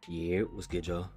Yeah, what's good, y'all?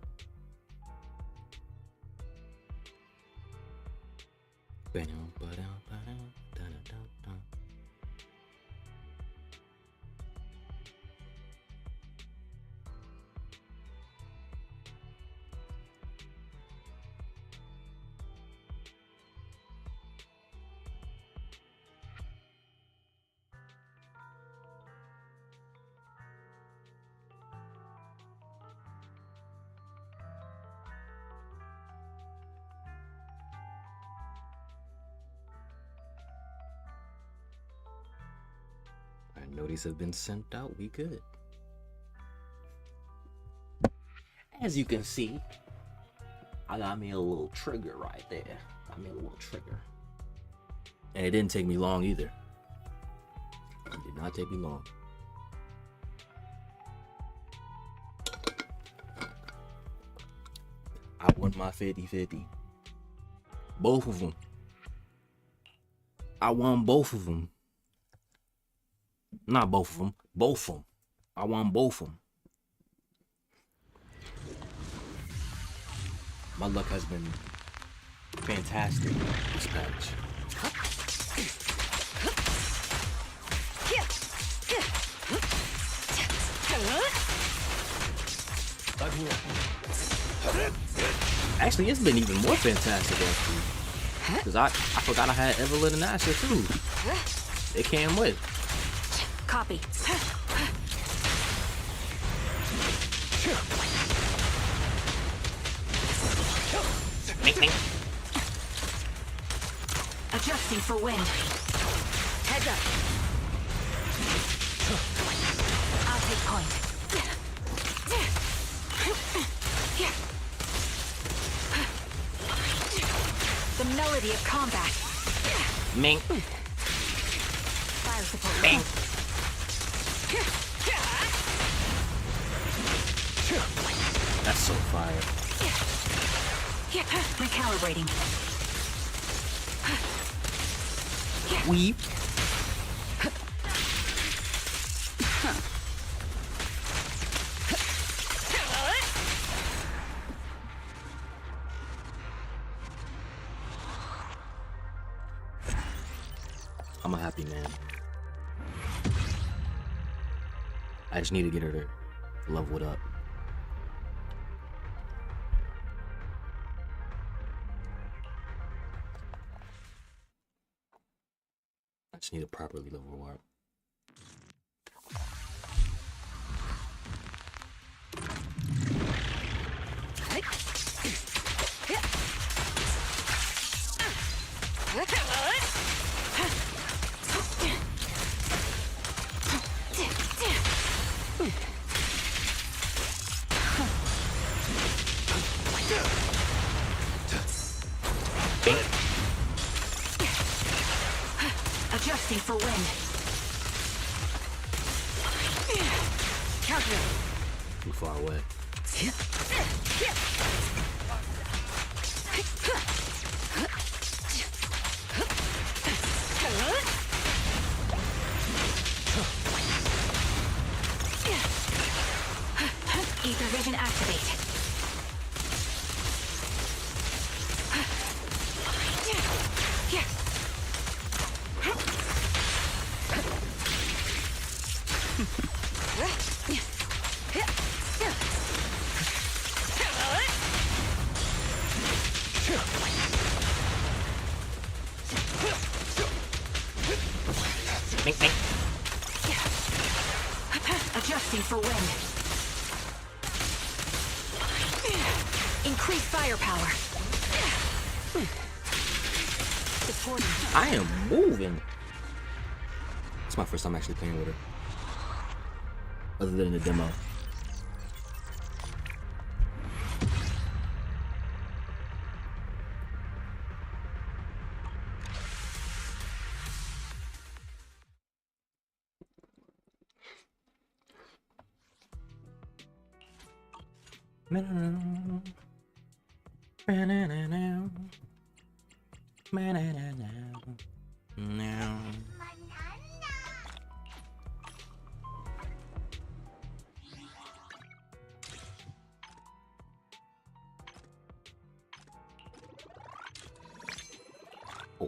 Notice have been sent out. We good. As you can see, I got me a little trigger right there. Got me a little trigger. And it didn't take me long either. It did not take me long. I won my 50-50. Both of them. I won both of them. Not both of them. Both of them. I won both of them. My luck has been fantastic this patch. Actually, it's been even more fantastic actually. Because I forgot I had Evelyn and Asher too. They came with. Copy. Adjusting for wind. Heads up. I'll take point. The melody of combat. Mink. Fire support. Mink. That's so fire. Recalibrating. Weep. I'm a happy man. I just need to get her to level it up. I just need to properly level her up. Adjusting for wind. Counter. Too far away. Ether vision activate. Adjusting for wind. Increase firepower. I am moving. It's my first time actually playing with her. Other than the demo.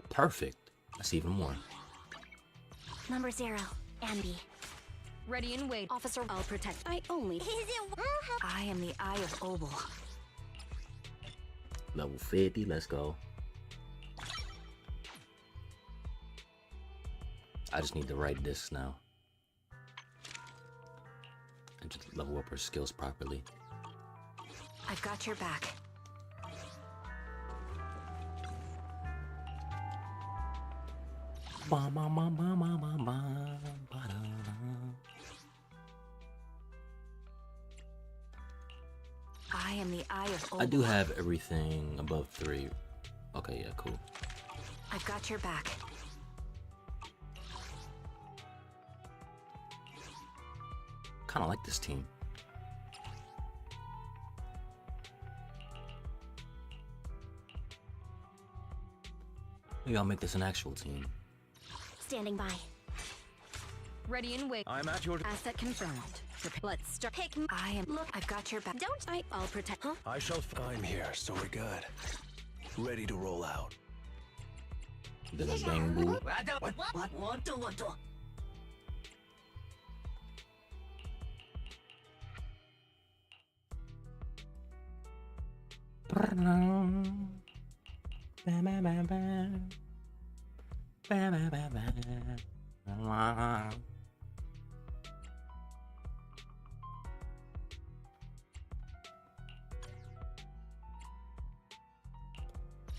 Oh, perfect. That's even more. Number 0, Ambi. Ready and wait. Officer, I'll protect. I only. I am the Eye of Obel. Level 50, let's go. I just need the right discs now. And just level up her skills properly. I've got your back. I am the Eye of Obel. I do have everything above 3. Okay, yeah, cool. I've got your back. Kind of like this team. Maybe I'll make this an actual team. Standing by. Ready and wait. I'm at your... Asset confirmed. Let's start. Pick. I am. Look, I've got your back. Don't. I'll protect. Huh? I shall... I'm here, so we're good. Ready to roll out. Then a gang boo. What?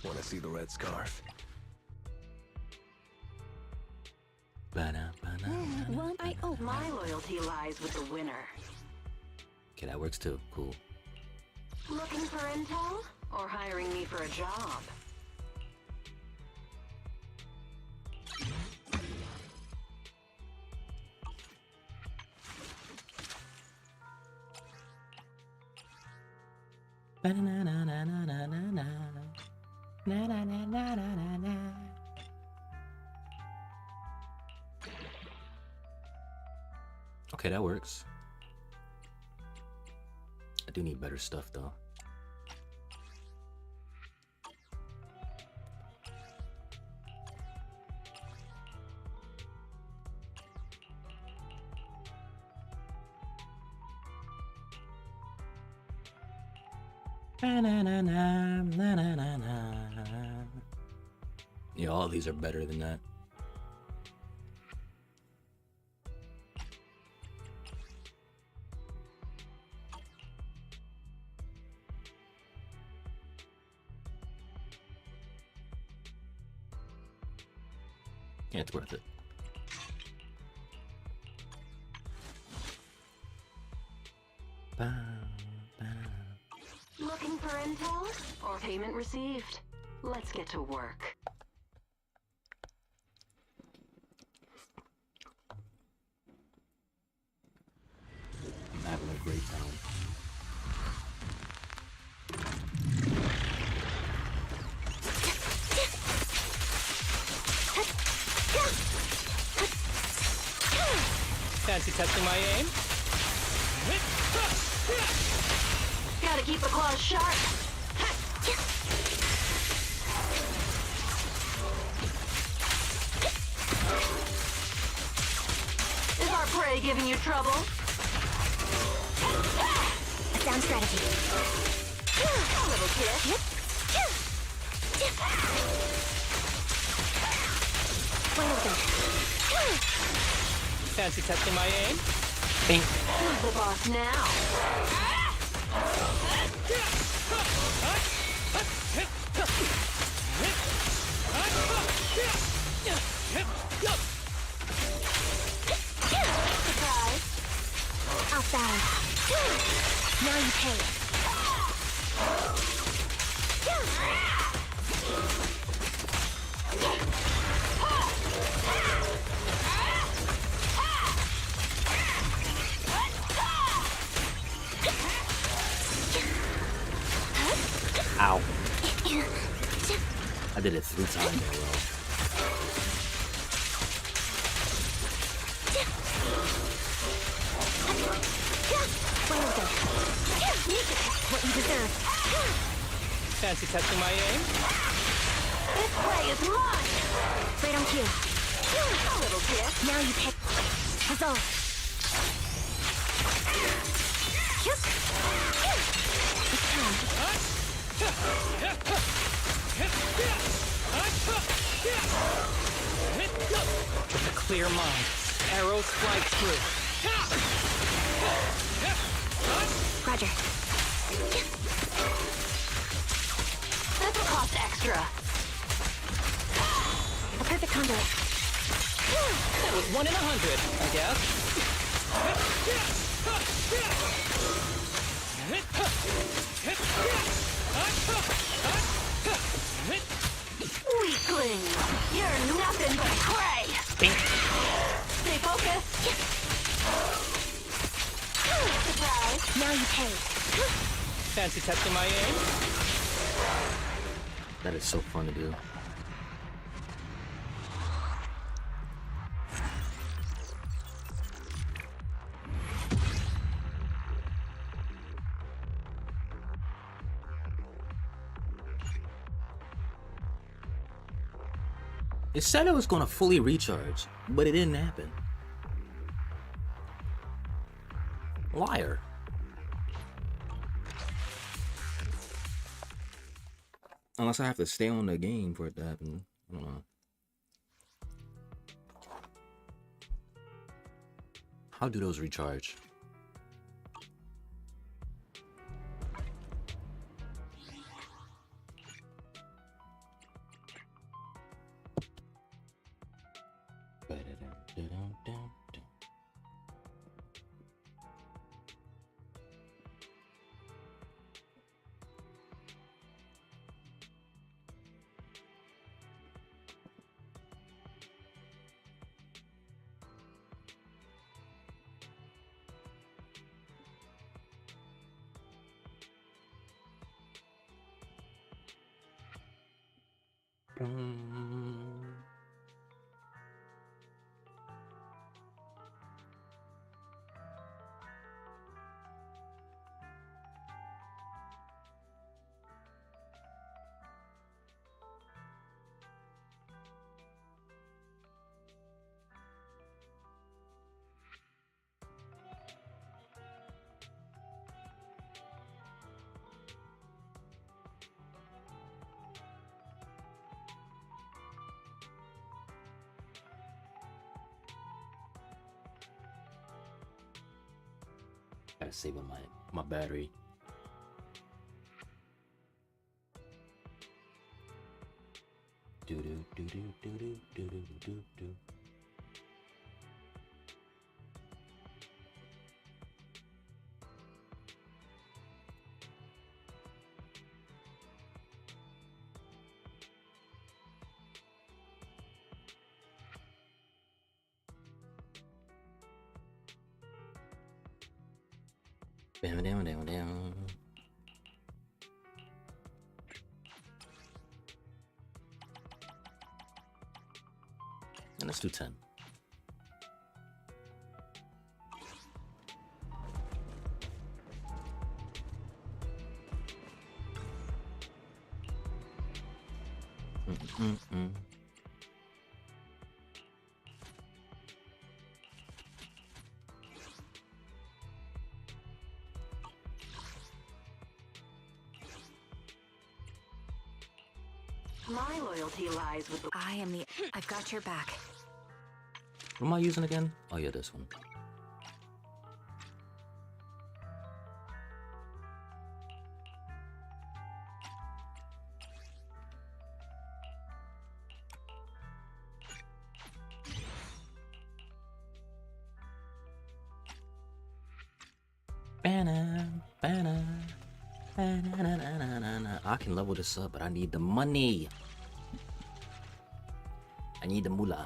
Want to see the red scarf? What? My loyalty lies with the winner. Okay, that works too. Cool. Looking for intel or hiring me for a job? Okay, that works. I do need better stuff though. Yeah, all these are better than that. Yeah, it's worth it. Looking for intel or payment received? Let's get to work. I'm having a great time. Fancy testing my aim? Gotta keep the claws sharp. Is our prey giving you trouble? Sound strategy. A little kiss. Fancy testing my aim? Who's the boss now? Surprise. Outbound. Now you pay. Ow. I did it 3 times in a row. What you deserve. Fancy testing my aim? This prey is mine! Right on cue. A little tip. Now you pick. Huzzah! It's time. With a clear mind, arrows fly true. Roger. This'll cost extra. A perfect conduit. That was 1 in 100, I guess. Weakling! You're nothing but prey! Stay focused! Surprise! Now you pay. Fancy testing my aim? That is so fun to do. It said it was gonna fully recharge, but it didn't happen. Liar. Unless I have to stay on the game for it to happen. I don't know. How do those recharge? Gotta save on my battery. Do do do do do do do do do do. Down, down, down, down. And let's do 10. My loyalty lies with the... I am the... I've got your back. What am I using again? Oh yeah, this one. I can level this up, but I need the money. I need the moolah.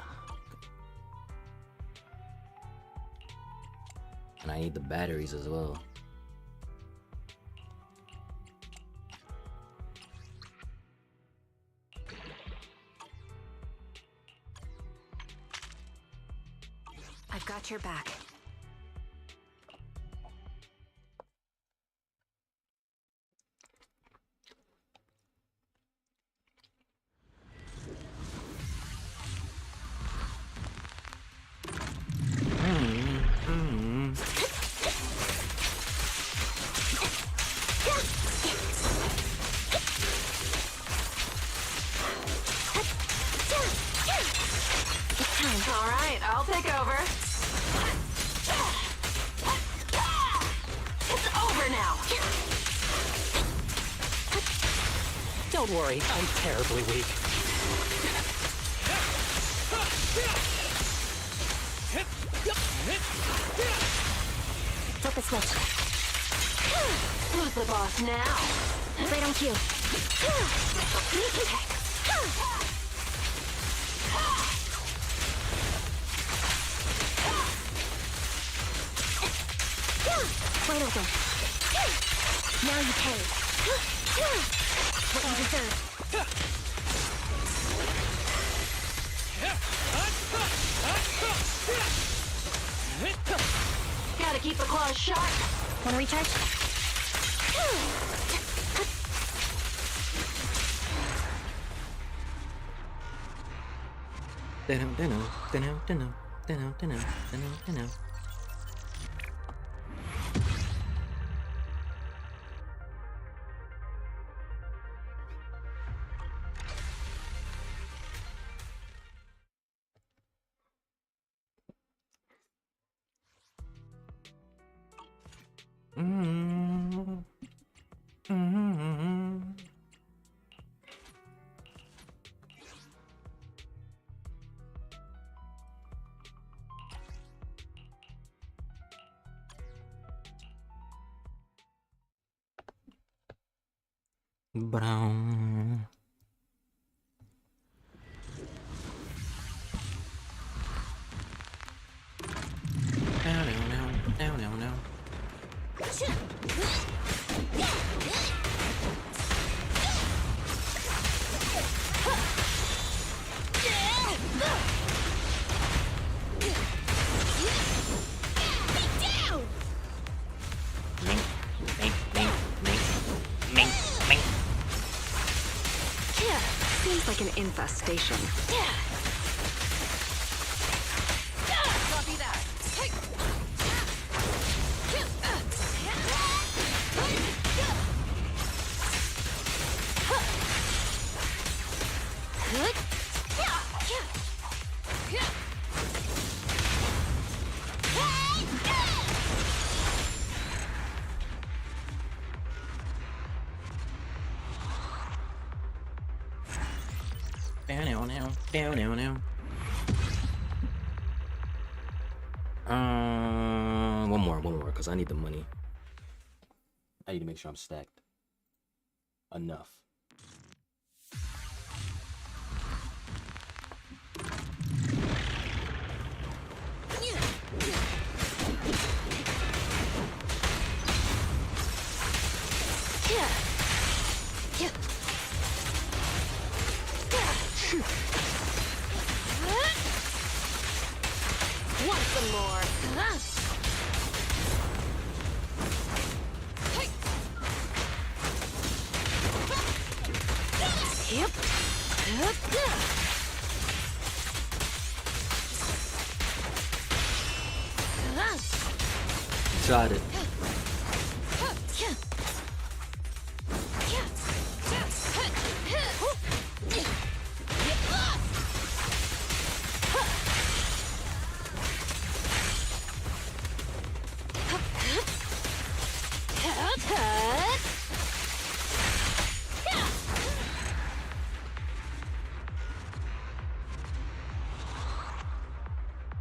And I need the batteries as well. I've got your back. All right, I'll take over. It's over now. Don't worry, I'm terribly weak. Flip the switch. Who's the boss now? Right on cue. Wide open. Now you pay. What you deserve. Gotta keep the claws sharp. Wanna recharge? Brown. Now. Seems like an infestation. Copy that. One more, because I need the money. I need to make sure I'm stacked enough. Want some more? Yep. Tried it.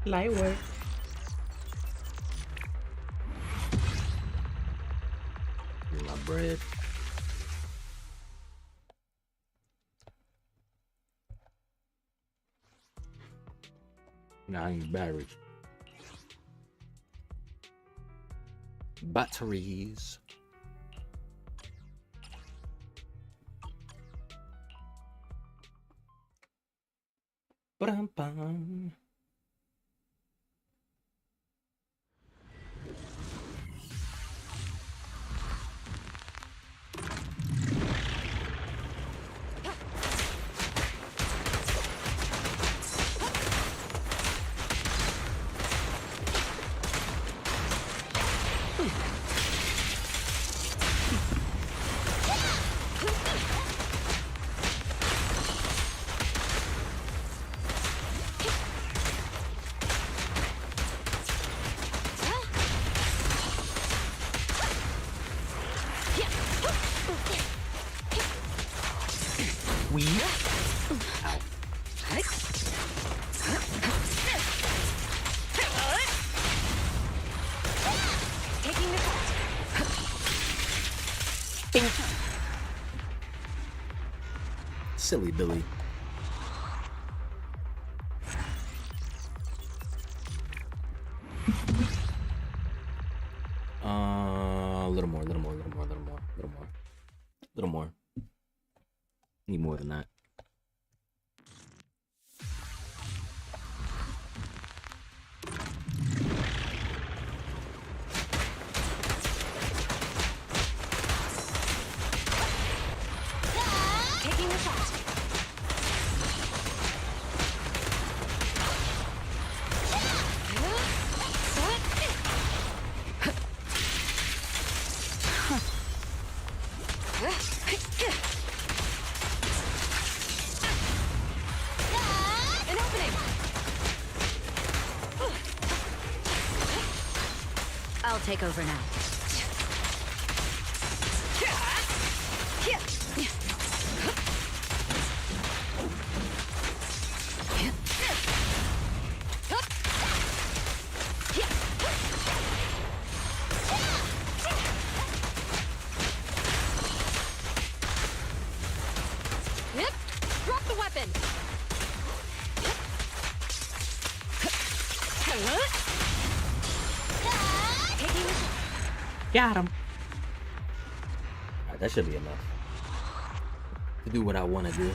Light work. My bread. Nah, I need batteries. Batteries. Ba-dum-bum. weed. Ow. Taking the shot. Silly Billy. A little more, little more, little more, little more, little more, little more. Need more than that. Taking the shot. An opening. I'll take over now. Drop the weapon. Taking the shot. Got him. Alright, that should be enough to do what I want to do.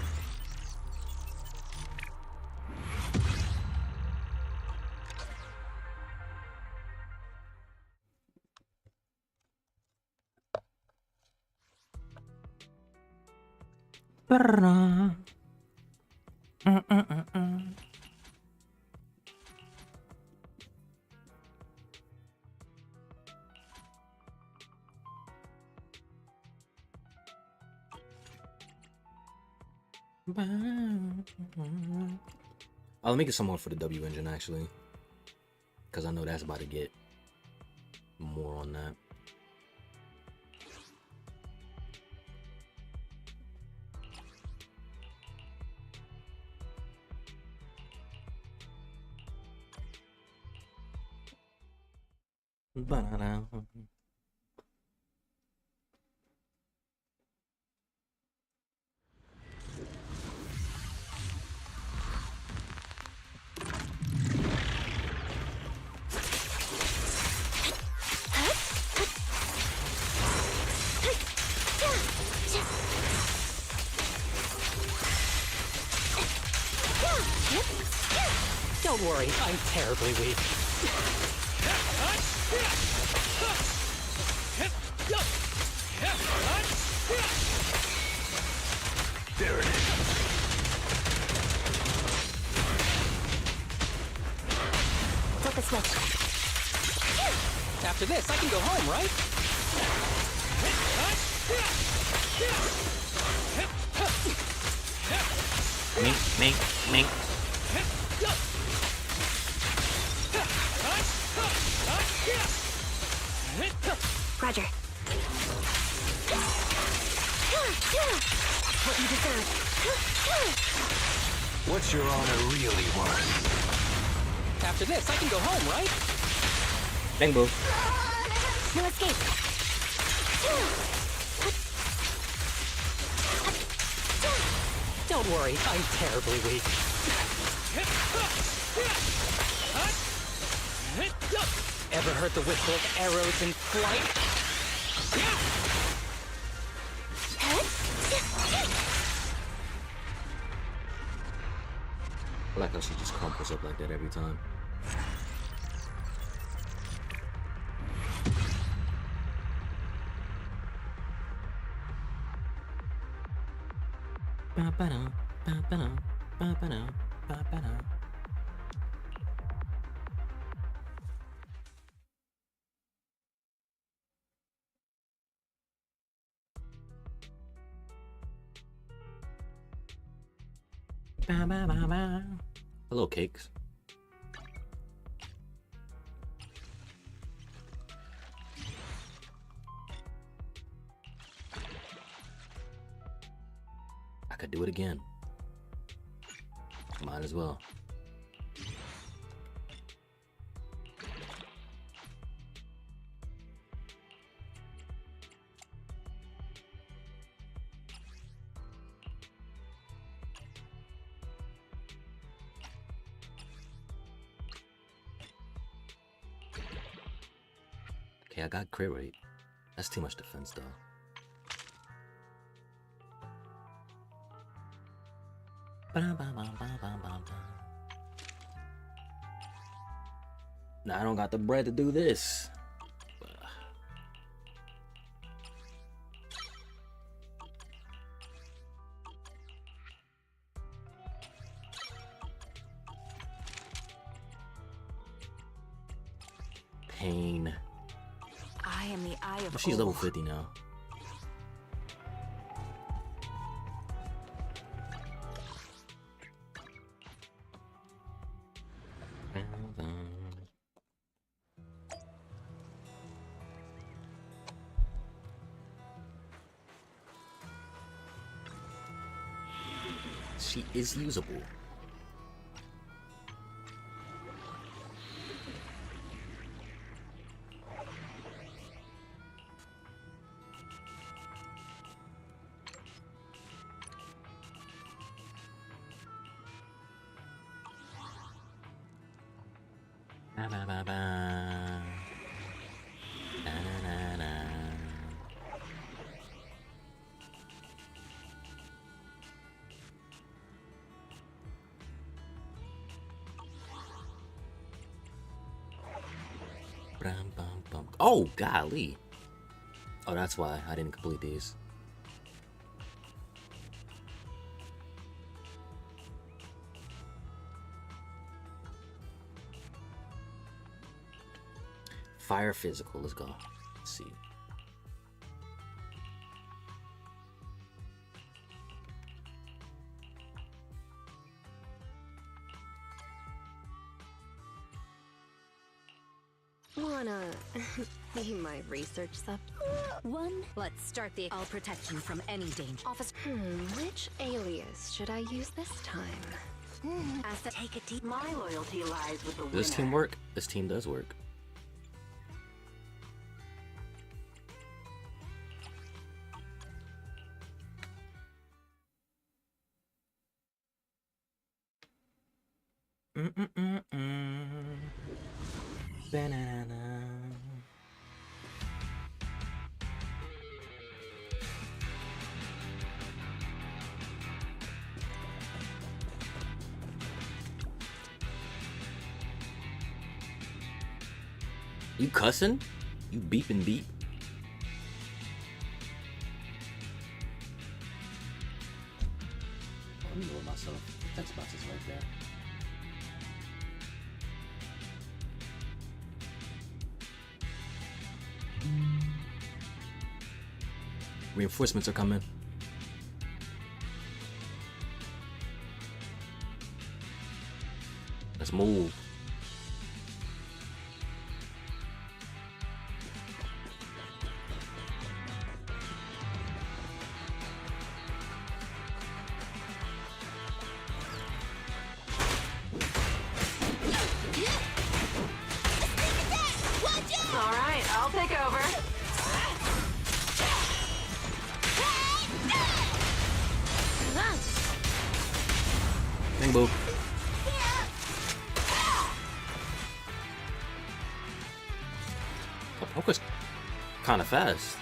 I'll make it some more for the W engine actually, because I know that's about to get more on that. Ba-da-da. Don't worry, I'm terribly weak. There it is. Flip a switch. After this, I can go home, right? Mink. Roger. What you deserve. What's your honor really worth? After this, I can go home, right? Bang boo. No escape. Don't worry, I'm terribly weak. Ever heard the whistle of arrows in flight? I like how she just crumples up like that every time. Ba-ba-da, ba-ba-da, ba-ba-da, ba-ba-da. Ba-ba-ba-ba. Hello, cakes. I could do it again. Might as well. Okay, I got crit rate. That's too much defense, though. Nah, I don't got the bread to do this. Pain. I am the eye of She's Ul. level 50 now. She is usable. Ba, ba, ba, ba. Na, na, na, na. Brum, bum, bum. Oh, golly. Oh, that's why I didn't complete these. Fire physical, let's go. Let's see. Wanna be my research sub? One. Let's start the. I'll protect you from any danger. Office. Which alias should I use this time? As to take a deep. My loyalty lies with the winner. Does this team work? This team does work. Banana. You cussing? You beep and beep? Let me lower myself. Text box is right there. Reinforcements are coming. Let's move. All right, I'll take over. Bang boo. The poker's kind of fast.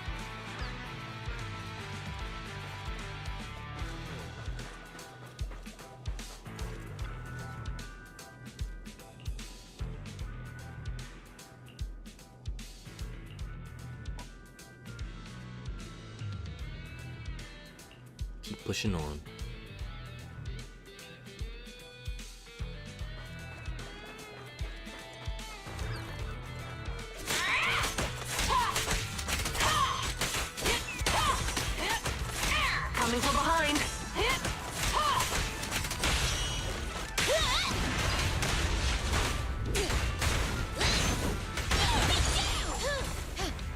Keep pushing on. Coming from behind.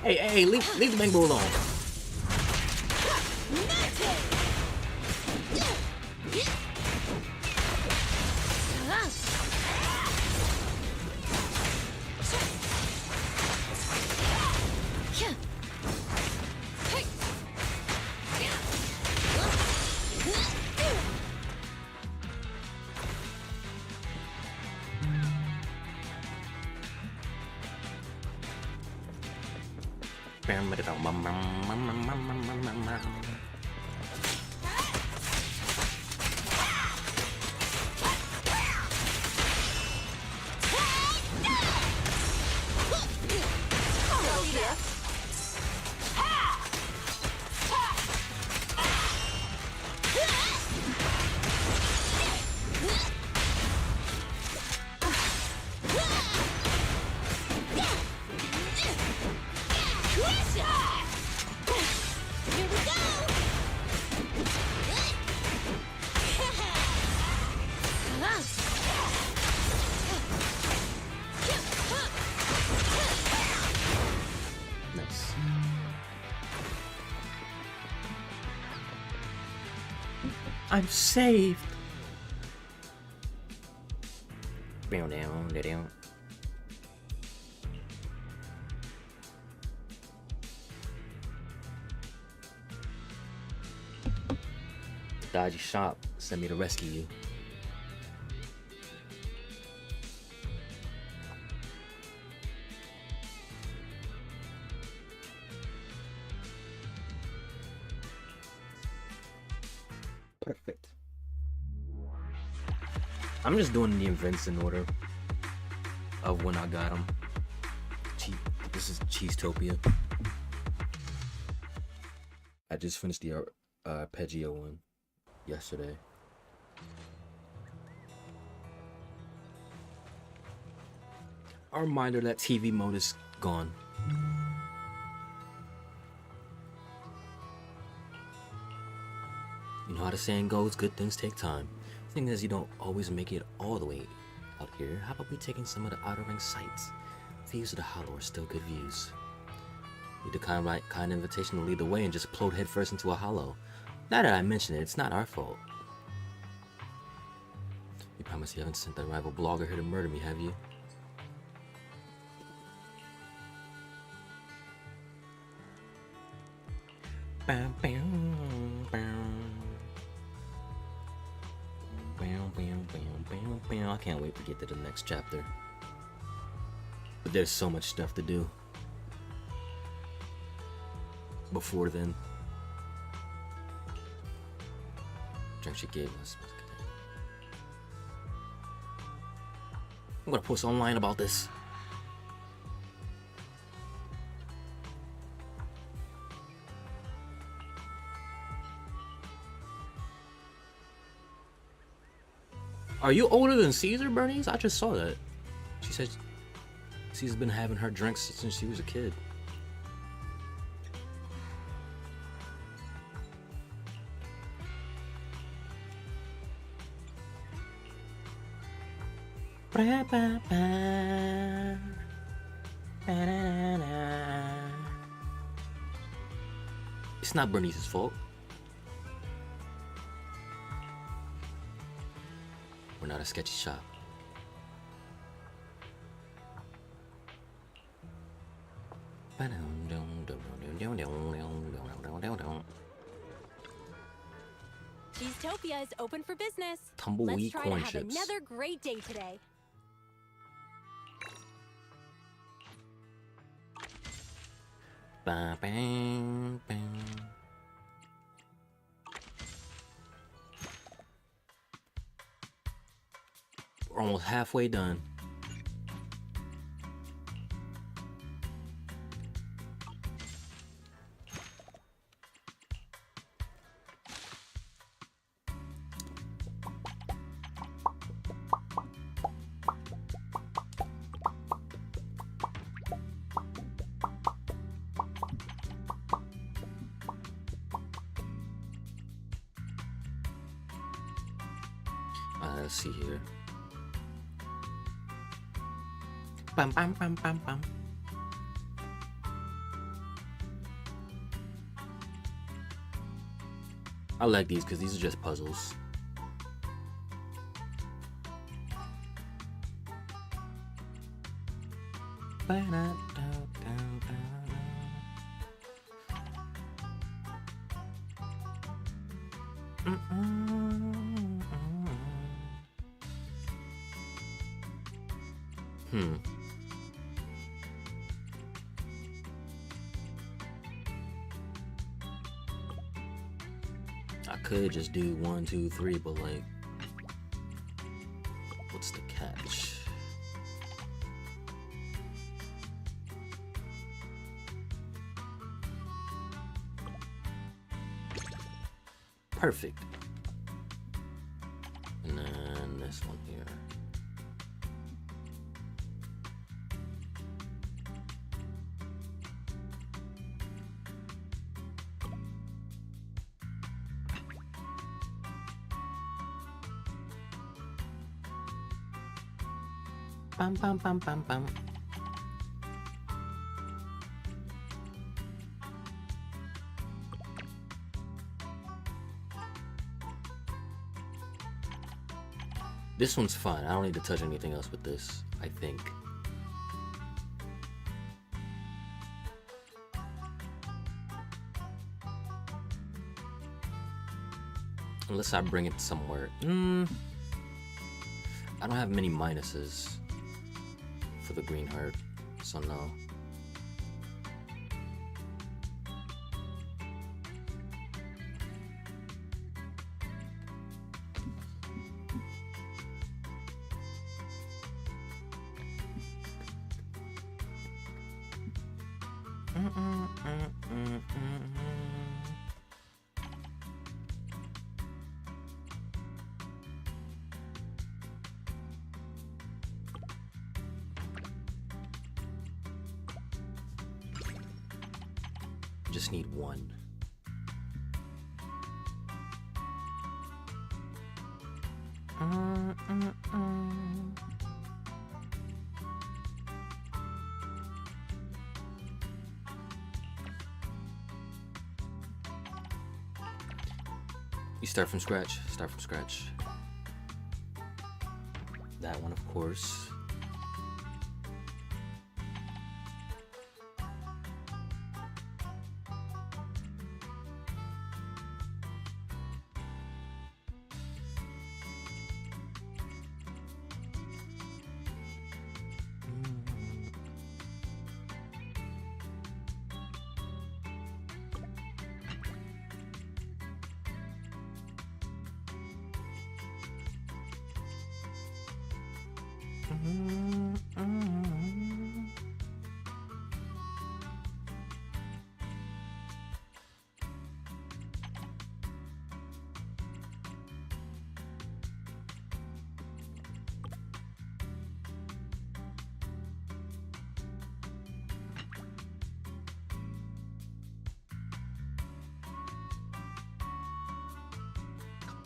Hey, leave the bang boo alone. Nice. I'm saved. Down, down, down. Dodgy shop sent me to rescue you. Perfect. I'm just doing the events in order of when I got them. This is Cheesetopia. I just finished the arpeggio one yesterday. A reminder that TV mode is gone. You know how the saying goes, good things take time. The thing is, you don't always make it all the way out here. How about we taking some of the outer ring sights? Views of the hollow are still good views. Need a kind invitation to lead the way and just plode headfirst into a hollow. Now that I mention it, it's not our fault. You promise you haven't sent that rival blogger here to murder me, have you? Bam, bam, bam. Bam, bam, bam, bam, bam. I can't wait to get to the next chapter. But there's so much stuff to do before then. Drink she gave us. I'm gonna post online about this. Are you older than Caesar, Bernice? I just saw that. She said Caesar's been having her drinks since she was a kid. It's not Bernice's fault. We're not a sketchy shop. Cheesetopia is open for business. Tumbleweed Let's try corn to have chips. another great day today. Bang, bang, bang. We're almost halfway done. Let's see here. Bam, bam, bam, bam, bam. I like these because these are just puzzles. I could just do 1, 2, 3, but like, what's the catch? Perfect. And then this one here. Bam, bam, bam, bam, bam. This one's fine. I don't need to touch anything else with this, I think. Unless I bring it somewhere. I don't have many minuses for the green heart, so no. Just need one. You start from scratch. Start from scratch. That one, of course.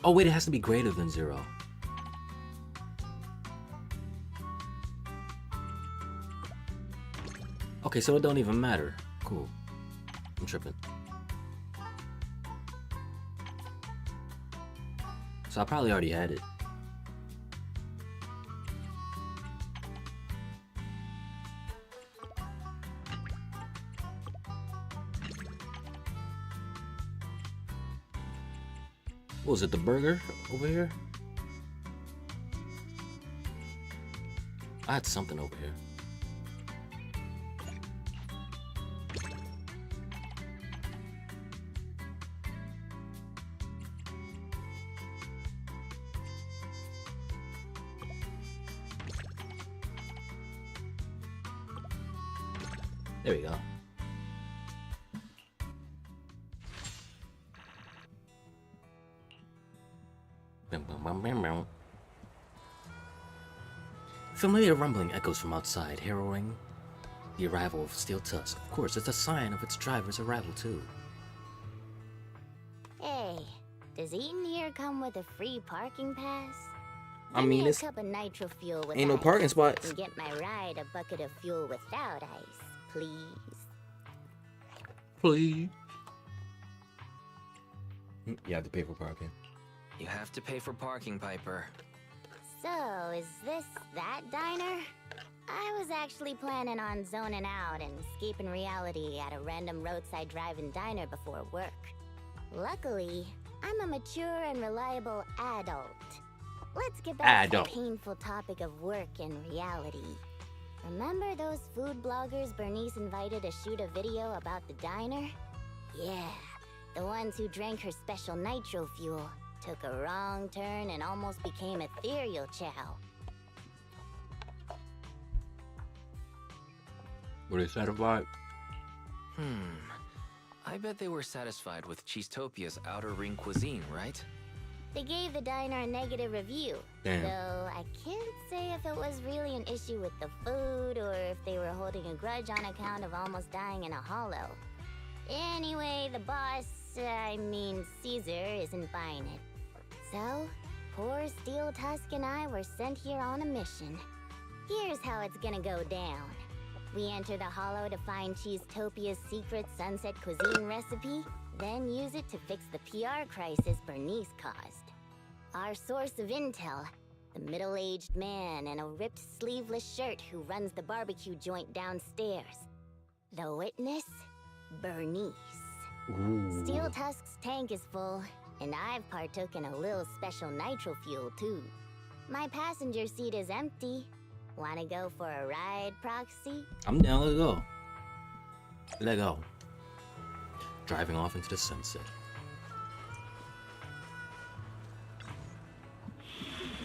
Oh wait, it has to be greater than 0. Okay, so it don't even matter. Cool. I'm tripping. So I probably already had it. What was it, the burger over here? I had something over here. There we go. Familiar rumbling echoes from outside, heralding the arrival of Steel Tusk. Of course, it's a sign of its driver's arrival, too. Hey, does eating here come with a free parking pass? I Give mean, me a it's cup of nitro fuel with ain't no ice parking spots. and get my ride a bucket of fuel without ice, please. Please. You have to pay for parking. You have to pay for parking, Piper. So, is this that diner? I was actually planning on zoning out and escaping reality at a random roadside drive-in diner before work. Luckily, I'm a mature and reliable adult. Let's get back to the painful topic of work and reality. Remember those food bloggers Bernice invited to shoot a video about the diner? Yeah, The ones who drank her special nitro fuel took a wrong turn and almost became ethereal chow. Were they satisfied? I bet they were satisfied with Cheesetopia's outer ring cuisine, right? They gave the diner a negative review. Damn. Though I can't say if it was really an issue with the food or if they were holding a grudge on account of almost dying in a hollow. Anyway, the boss, Caesar, isn't buying it. So, poor Steel Tusk and I were sent here on a mission. Here's how it's gonna go down. We enter the hollow to find Cheesetopia's secret sunset cuisine recipe, then use it to fix the PR crisis Bernice caused. Our source of intel, the middle-aged man in a ripped sleeveless shirt who runs the barbecue joint downstairs. The witness, Bernice. Steel Tusk's tank is full, and I've partook in a little special nitro fuel too. My passenger seat is empty. Wanna go for a ride, Proxy? I'm down, let's go. Let go. Driving off into the sunset.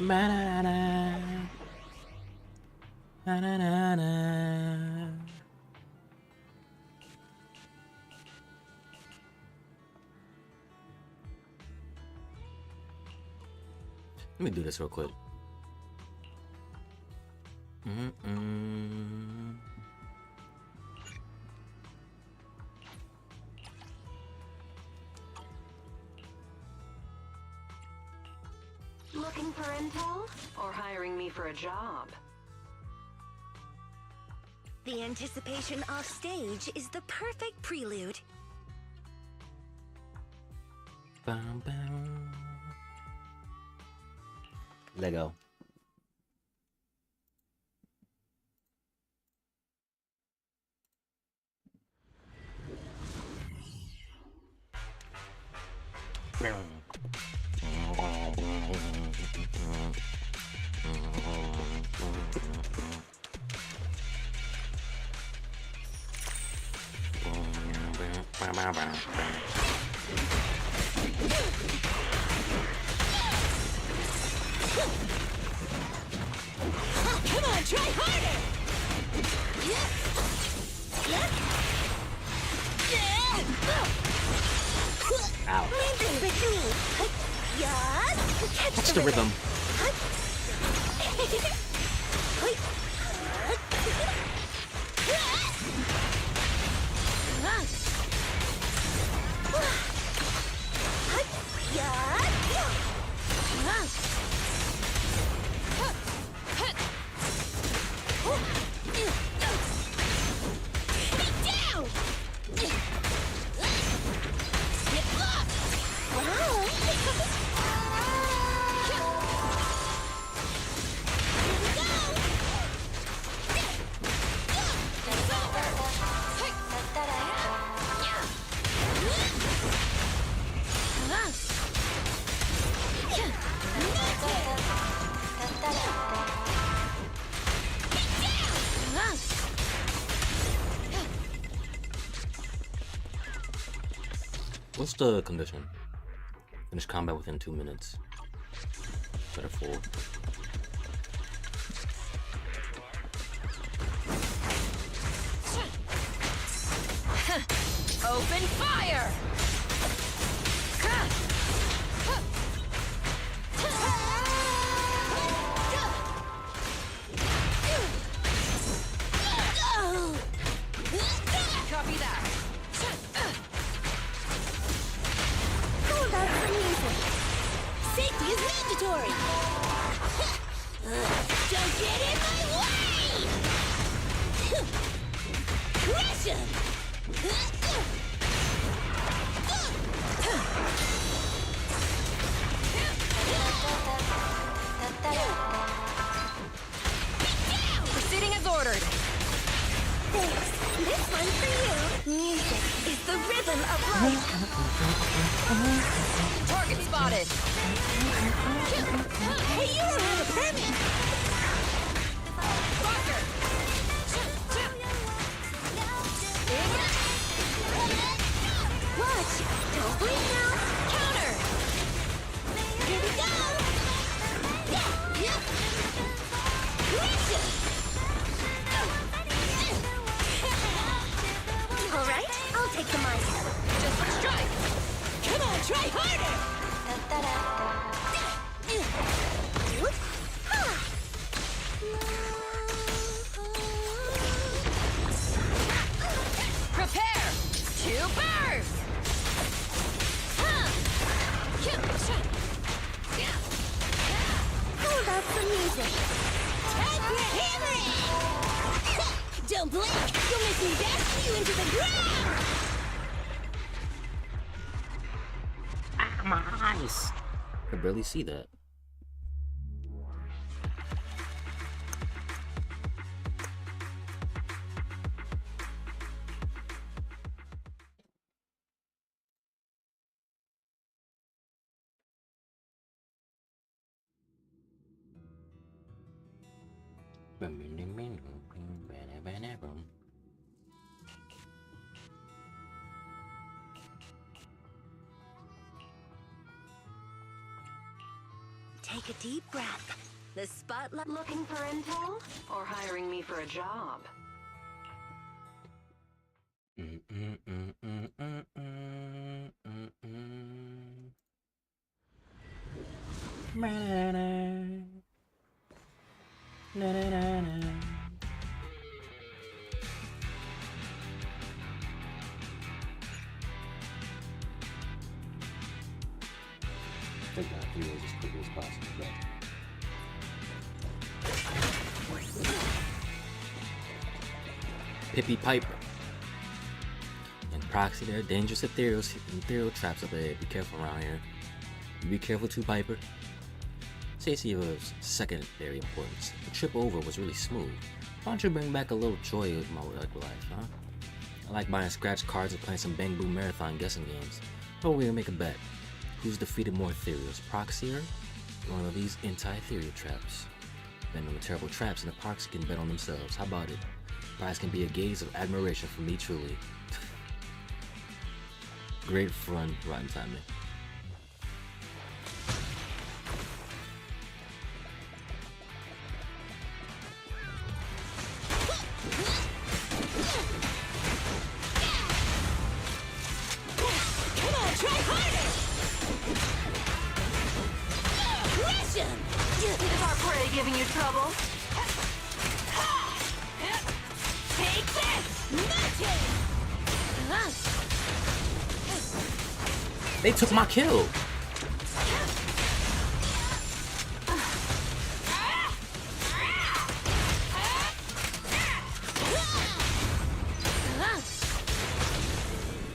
Ba-da-da-da. Ba-da-da-da. Let me do this real quick. Looking for intel? Or hiring me for a job? The anticipation off stage is the perfect prelude. Bam, bam. Lego. Come on, try harder! Ow. Landing with me! Catch the rhythm. What's the condition? Finish combat within 2 minutes. Better full. Open fire! Copy that. How about some music? Safety is mandatory! Don't get in my way! Crush him! Proceeding as ordered. Thanks. This one's for you. Music is the rhythm of life. Target spotted! Hey, you don't have a permit. Fucker! Watch. Don't take the mic. Just one strike. Come on, try harder! Prepare to burn! How about some music? Time for hammering! Don't blink! You'll make me dash you into the ground! Ah, my eyes! I could barely see that. Take a deep breath. The spotlight. Looking for intel? Or hiring me for a job? Take that video as quickly as possible, but Pippy Piper and Proxy, there are dangerous ethereal traps up ahead. Be careful around here. You be careful too, Piper. Safety of secondary importance. The trip over was really smooth. Why don't you bring back a little joy of my life, huh? I like buying scratch cards and playing some Bang Boom Marathon guessing games. Oh, we're gonna make a bet. Who's defeated more ethereals, Proxy or one of these anti-ethereal traps? Bet on the terrible traps and the Proxy can bet on themselves. How about it? Prize can be a gaze of admiration from me truly. Great fun, rotten timing. Come on, try harder! Crush him! Is our prey giving you trouble? Take this! Magic! They took my kill!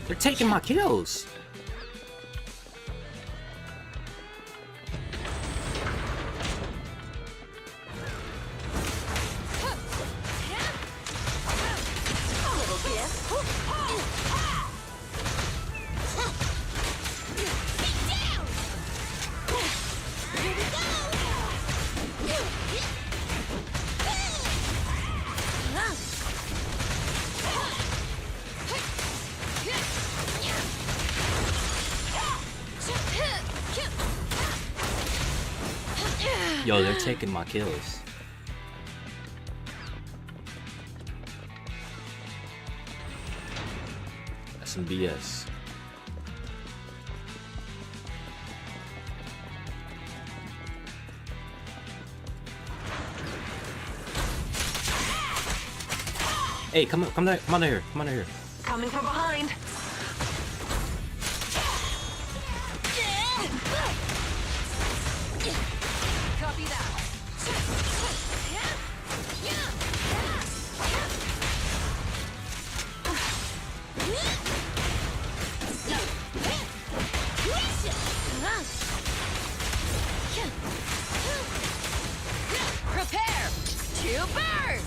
They're taking my kills! Yo, they're taking my kills. That's some BS. Hey, come on here, come on here. Coming from behind. Copy that. Prepare to burn!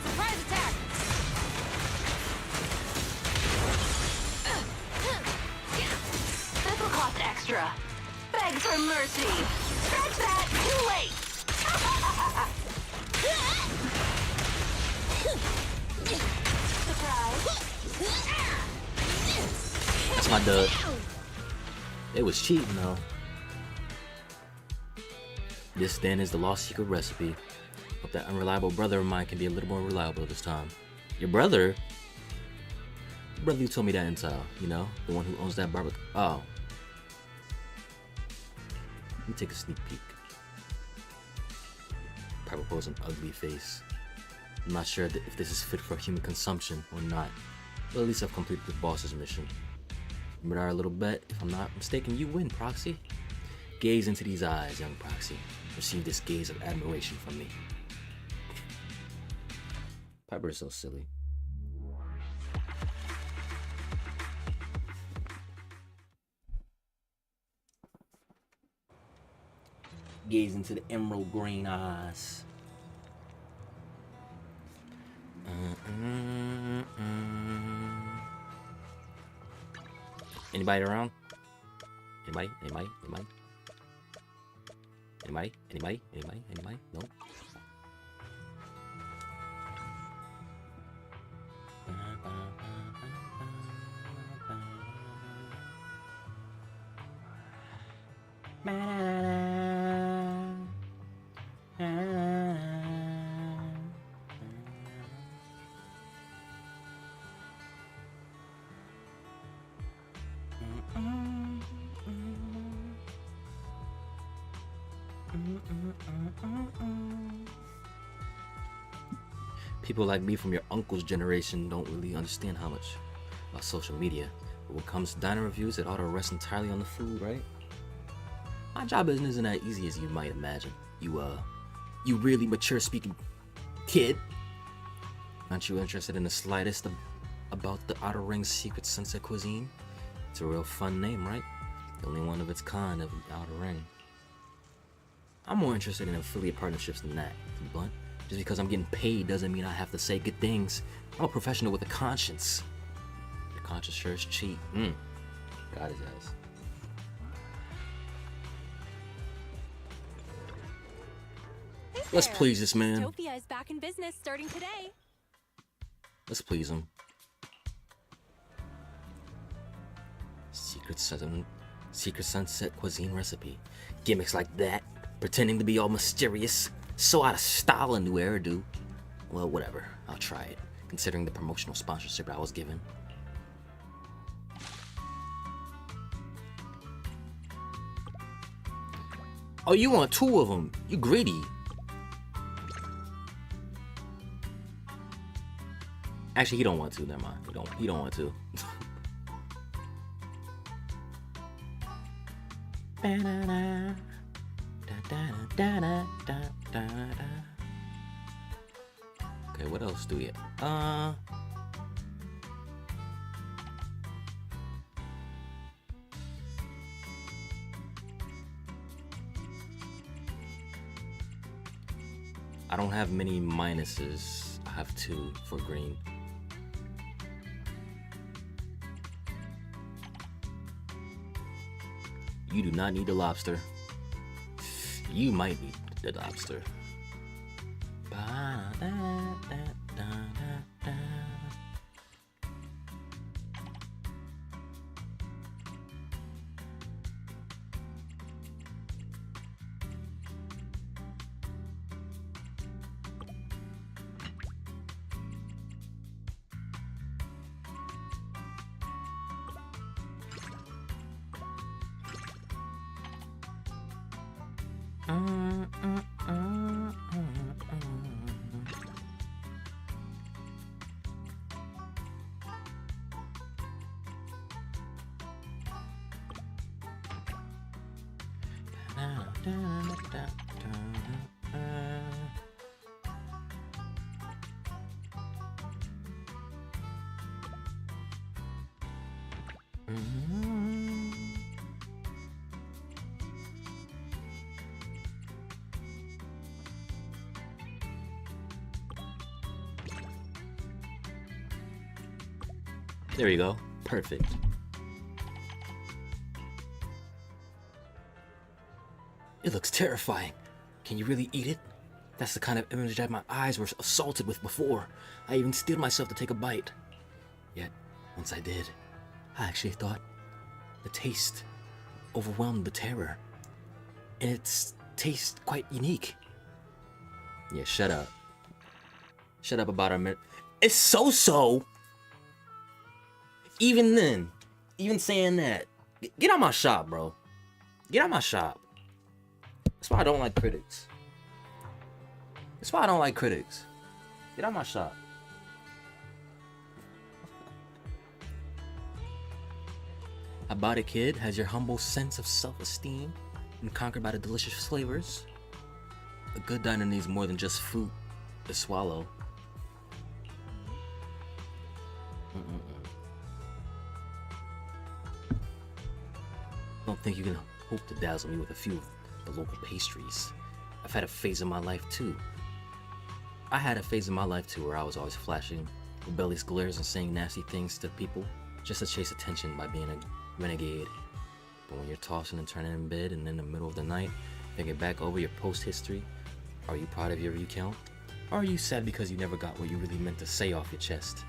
Surprise attack! This will cost extra. Begs for mercy. Scratch that. Too late. Surprise. That's my dub. It was cheating though. This then is the lost secret recipe. Hope that unreliable brother of mine can be a little more reliable this time. Your brother? The brother who told me that intel, you know? The one who owns that barbecue. Oh. Let me take a sneak peek. Probably pose an ugly face. I'm not sure if this is fit for human consumption or not. But at least I've completed the boss's mission. Remember our little bet? If I'm not mistaken, you win, Proxy. Gaze into these eyes, young Proxy. Receive this gaze of admiration from me. Piper is so silly. Gaze into the emerald green eyes. Anybody around? Anybody? No? People like me from your uncle's generation don't really understand how much about social media. But when it comes to diner reviews, it ought to rest entirely on the food, right? My job isn't that easy as you might imagine. You really mature speaking kid. Aren't you interested in the slightest about the Outer Ring's secret sunset cuisine? It's a real fun name, right? The only one of its kind of the Outer Ring. I'm more interested in affiliate partnerships than that, to be blunt. Just because I'm getting paid doesn't mean I have to say good things. I'm a professional with a conscience. Your conscience sure is cheap. God his ass. Let's please this man. Utopia is back in business starting today. Let's please him. Secret sunset cuisine recipe. Gimmicks like that, pretending to be all mysterious, so out of style and new hairdo. Well, whatever. I'll try it, considering the promotional sponsorship I was given. Oh, you want two of them? You greedy. Actually, he don't want to. Never mind. He don't want to. Okay, what else do we have? I don't have many minuses. I have 2 for green. You do not need the lobster. You might need the lobster. There you go. Perfect. It looks terrifying. Can you really eat it? That's the kind of image that my eyes were assaulted with before. I even steeled myself to take a bite. Yet, once I did, I actually thought the taste overwhelmed the terror. And it's taste quite unique. Yeah, shut up. Shut up about our minute. It's so-so. Even then, even saying that, get out my shop, bro. Get out my shop. That's why I don't like critics. That's why I don't like critics. Get out my shop. About a kid has your humble sense of self-esteem and conquered by the delicious flavors. A good diner needs more than just food to swallow. Don't think you can hope to dazzle me with a few of the local pastries. I've had a phase in my life too. I had a phase in my life too where I was always flashing rebellious glares and saying nasty things to people just to chase attention by being a renegade. But when you're tossing and turning in bed and in the middle of the night, thinking back over your post history, are you proud of your recount? Or are you sad because you never got what you really meant to say off your chest?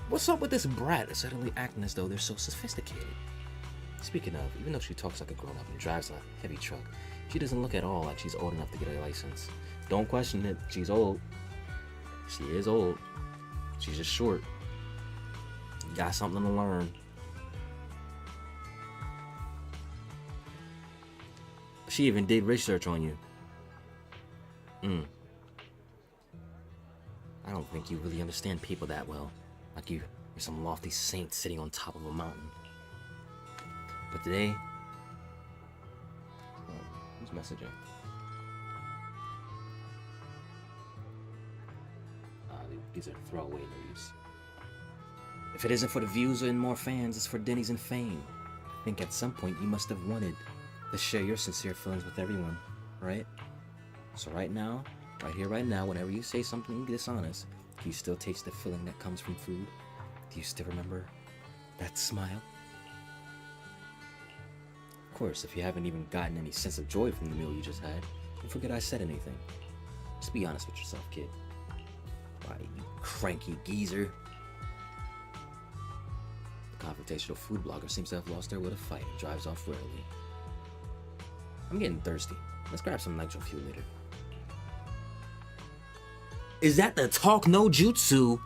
What's up with this brat that's suddenly acting as though they're so sophisticated? Speaking of, even though she talks like a grown-up and drives a heavy truck, she doesn't look at all like she's old enough to get a license. Don't question it, she's old. She is old. She's just short. You got something to learn. She even did research on you. I don't think you really understand people that well. Like you're some lofty saint sitting on top of a mountain. But today, who's messaging? These are throwaway news. If it isn't for the views and more fans, it's for Denny's and fame. I think at some point you must have wanted to share your sincere feelings with everyone, right? So right now, right here, right now, whenever you say something dishonest, do you still taste the feeling that comes from food? Do you still remember that smile? Of course, if you haven't even gotten any sense of joy from the meal you just had, then forget I said anything. Just be honest with yourself, kid. Why, you cranky geezer. The confrontational food blogger seems to have lost their will to fight and drives off rarely. I'm getting thirsty. Let's grab some nitro fuel later. Is that the talk no jutsu?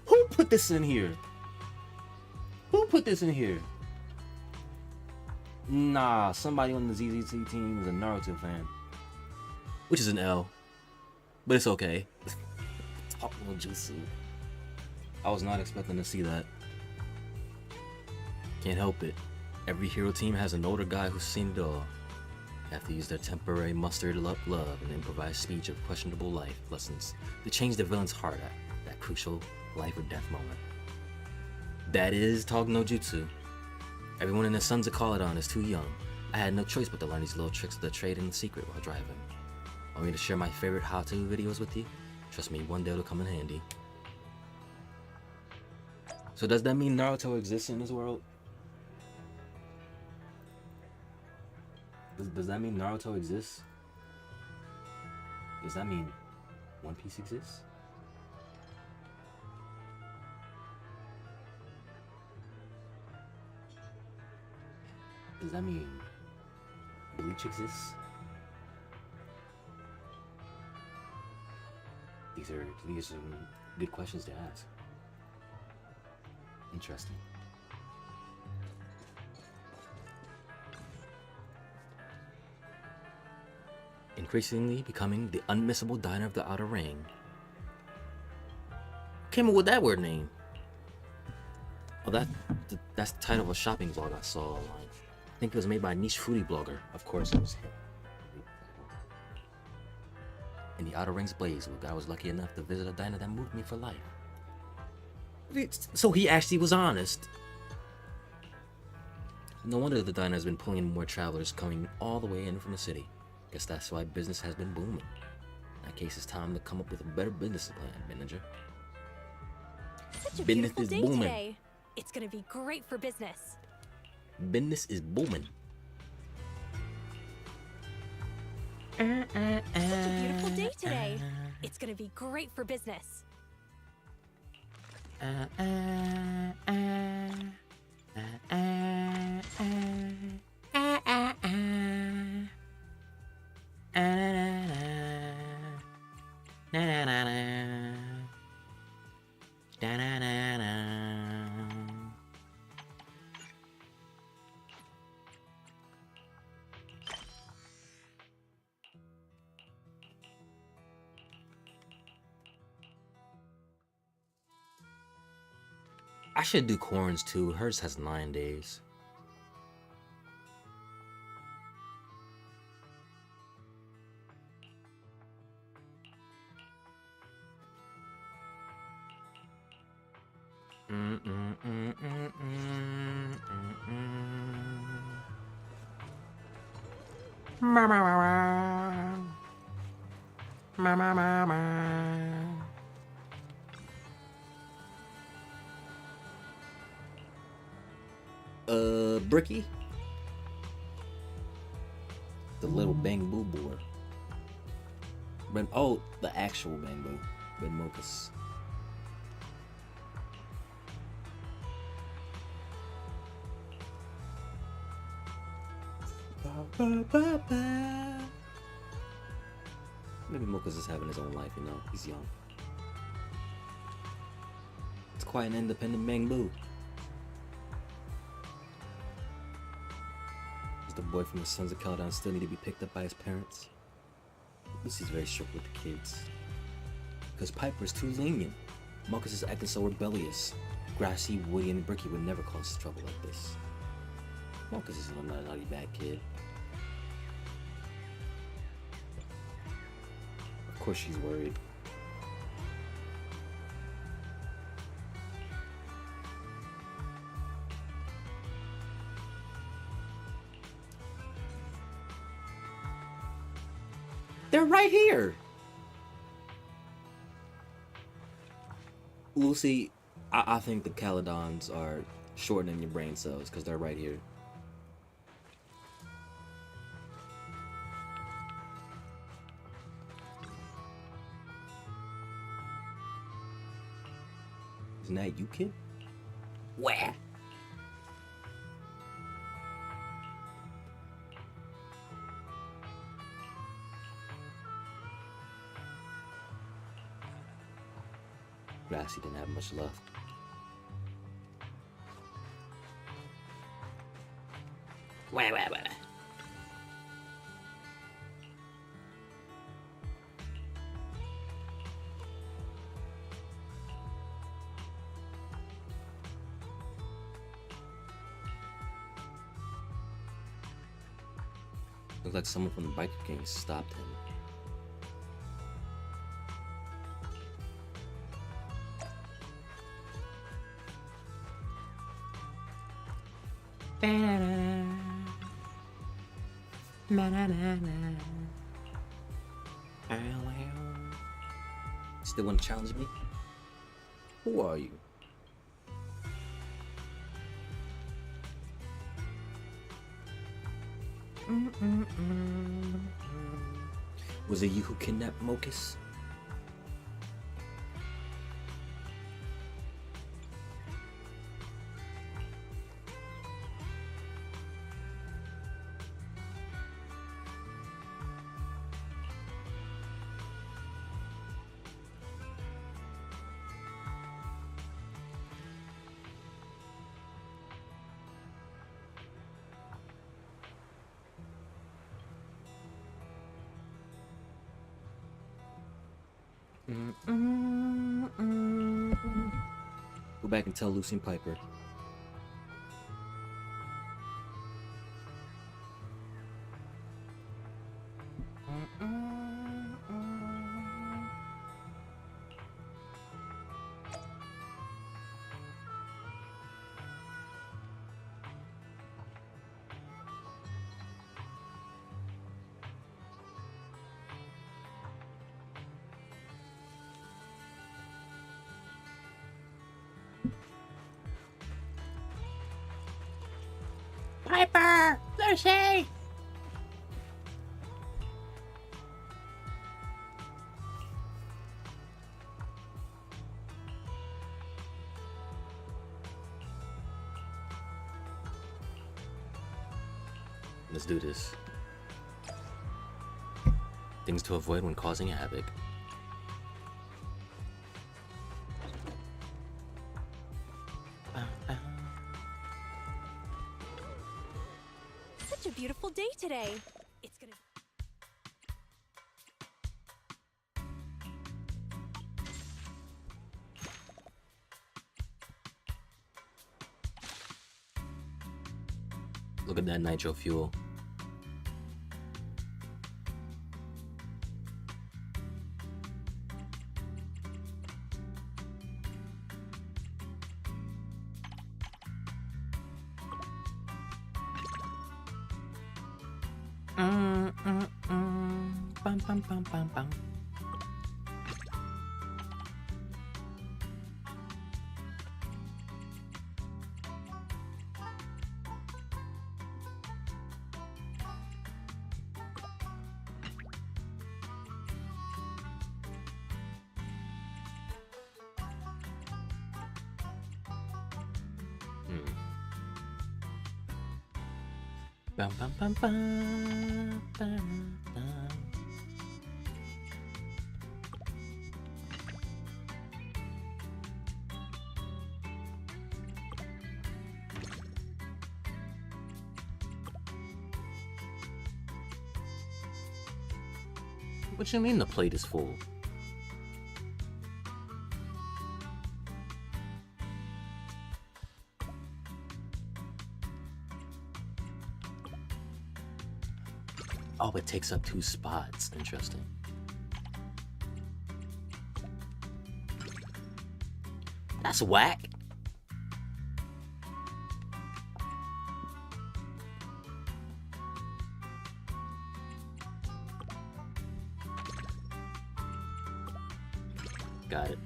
Who put this in here? Who put this in here? Nah, somebody on the ZZZ team is a Naruto fan. Which is an L. But it's okay. Talk no jutsu. I was not expecting to see that. Can't help it. Every hero team has an older guy who's seen it all. Have to use their temporary mustered up love and improvised speech of questionable life lessons to change the villain's heart at that crucial life or death moment. That is talk no jutsu. Everyone in the Sons of Caladon is too young. I had no choice but to learn these little tricks of the trade in secret while driving. Want me to share my favorite how-to videos with you? Trust me, one day it'll come in handy. So does that mean Naruto exists in this world? Does that mean Naruto exists? Does that mean One Piece exists? Does that mean Bleach exists? These are some good questions to ask. Interesting. Increasingly becoming the unmissable diner of the Outer Ring. Came up with that word name. Oh, that's the title of a shopping vlog I saw online. I think it was made by a niche foodie blogger. Of course it was him. In the Outer Ring's blaze, I was lucky enough to visit a diner that moved me for life. So he actually was honest. No wonder the diner has been pulling in more travelers coming all the way in from the city. Guess that's why business has been booming. In that case, it's time to come up with a better business plan, manager. Such a Business beautiful is day booming. today. It's gonna be great for business. Business is booming. Such a beautiful day today. It's gonna be great for business. I should do Corn's too. Hers has 9 days. Bricky? The little bamboo boar. Oh, the actual bamboo. Red Mochas. Maybe Mochas is having his own life, you know. He's young. It's quite an independent bamboo. Does the boy from the Sons of Caledon still need to be picked up by his parents? Lucy's very strict with the kids. Because Piper's too lenient. Marcus is acting so rebellious. Grassy, Woody, and Bricky would never cause trouble like this. Marcus is not a naughty bad kid. Of course she's worried. They're right here. Lucy, I think the Caledons are shortening your brain cells because they're right here. Isn't that you, kid? Where? Grassy didn't have much left. Where? Looks like someone from the biker gang stopped him. Still want to challenge me? Who are you? Was it you who kidnapped Mocus? Go back and tell Lucy and Piper. Piper! Lucy! Let's do this. Things to avoid when causing havoc. Such a beautiful day today. It's gonna. Look at that nitro fuel. Bum, bum, bum, bum, bum. Bum, bum, bum, bum, bum, bum. What you mean the plate is full? Oh, it takes up 2 spots. Interesting. That's whack. Got it.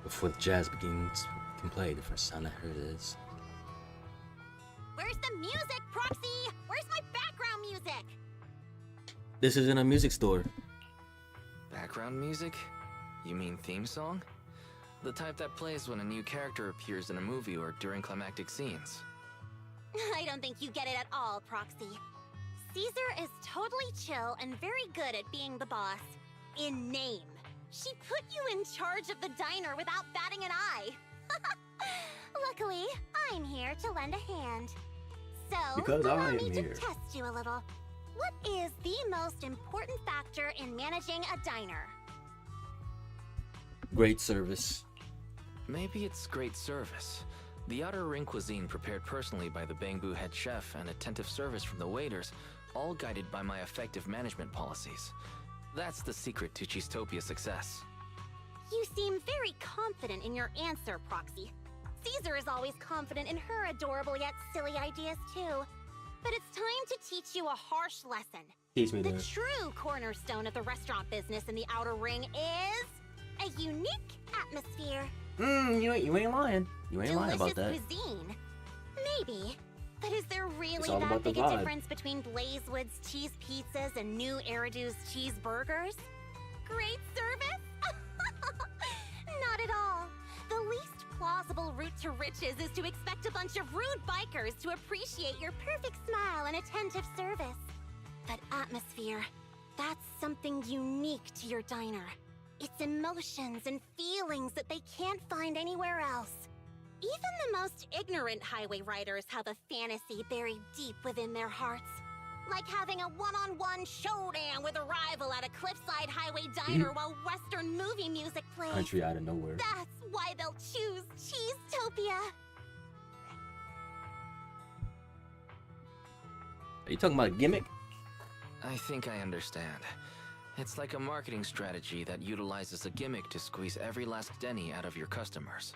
Before the jazz begins, we can play. The first sound I heard is. Where's the music, Proxy? Where's my background music? This isn't a music store. Background music? You mean theme song? The type that plays when a new character appears in a movie or during climactic scenes. I don't think you get it at all, Proxy. Caesar is totally chill and very good at being the boss. In name. She put you in charge of the diner without batting an eye. Luckily, I'm here to lend a hand. So, Because I allow am me to here. test you a little. What is the most important factor in managing a diner? Great service. Maybe it's great service. The outer ring cuisine prepared personally by the Bangbu head chef and attentive service from the waiters, all guided by my effective management policies. That's the secret to Cheesestopia's success. You seem very confident in your answer, Proxy. Caesar is always confident in her adorable yet silly ideas too. But it's time to teach you a harsh lesson. Teach me The that. true cornerstone of the restaurant business in the Outer Ring is a unique atmosphere. You ain't lying. You ain't lying about Delicious that. cuisine. Maybe. But is there really all that about the big a vibe. difference between Blazewood's cheese pizzas and New Eridu's cheeseburgers? Great service? Not at all. The least plausible route to riches is to expect a bunch of rude bikers to appreciate your perfect smile and attentive service. But atmosphere, that's something unique to your diner. It's emotions and feelings that they can't find anywhere else. Even the most ignorant highway riders have a fantasy buried deep within their hearts. Like having a one-on-one showdown with a rival at a cliffside highway diner while Western movie music plays. Country out of nowhere. That's why they'll choose Cheesetopia. Are you talking about a gimmick? I think I understand. It's like a marketing strategy that utilizes a gimmick to squeeze every last penny out of your customers.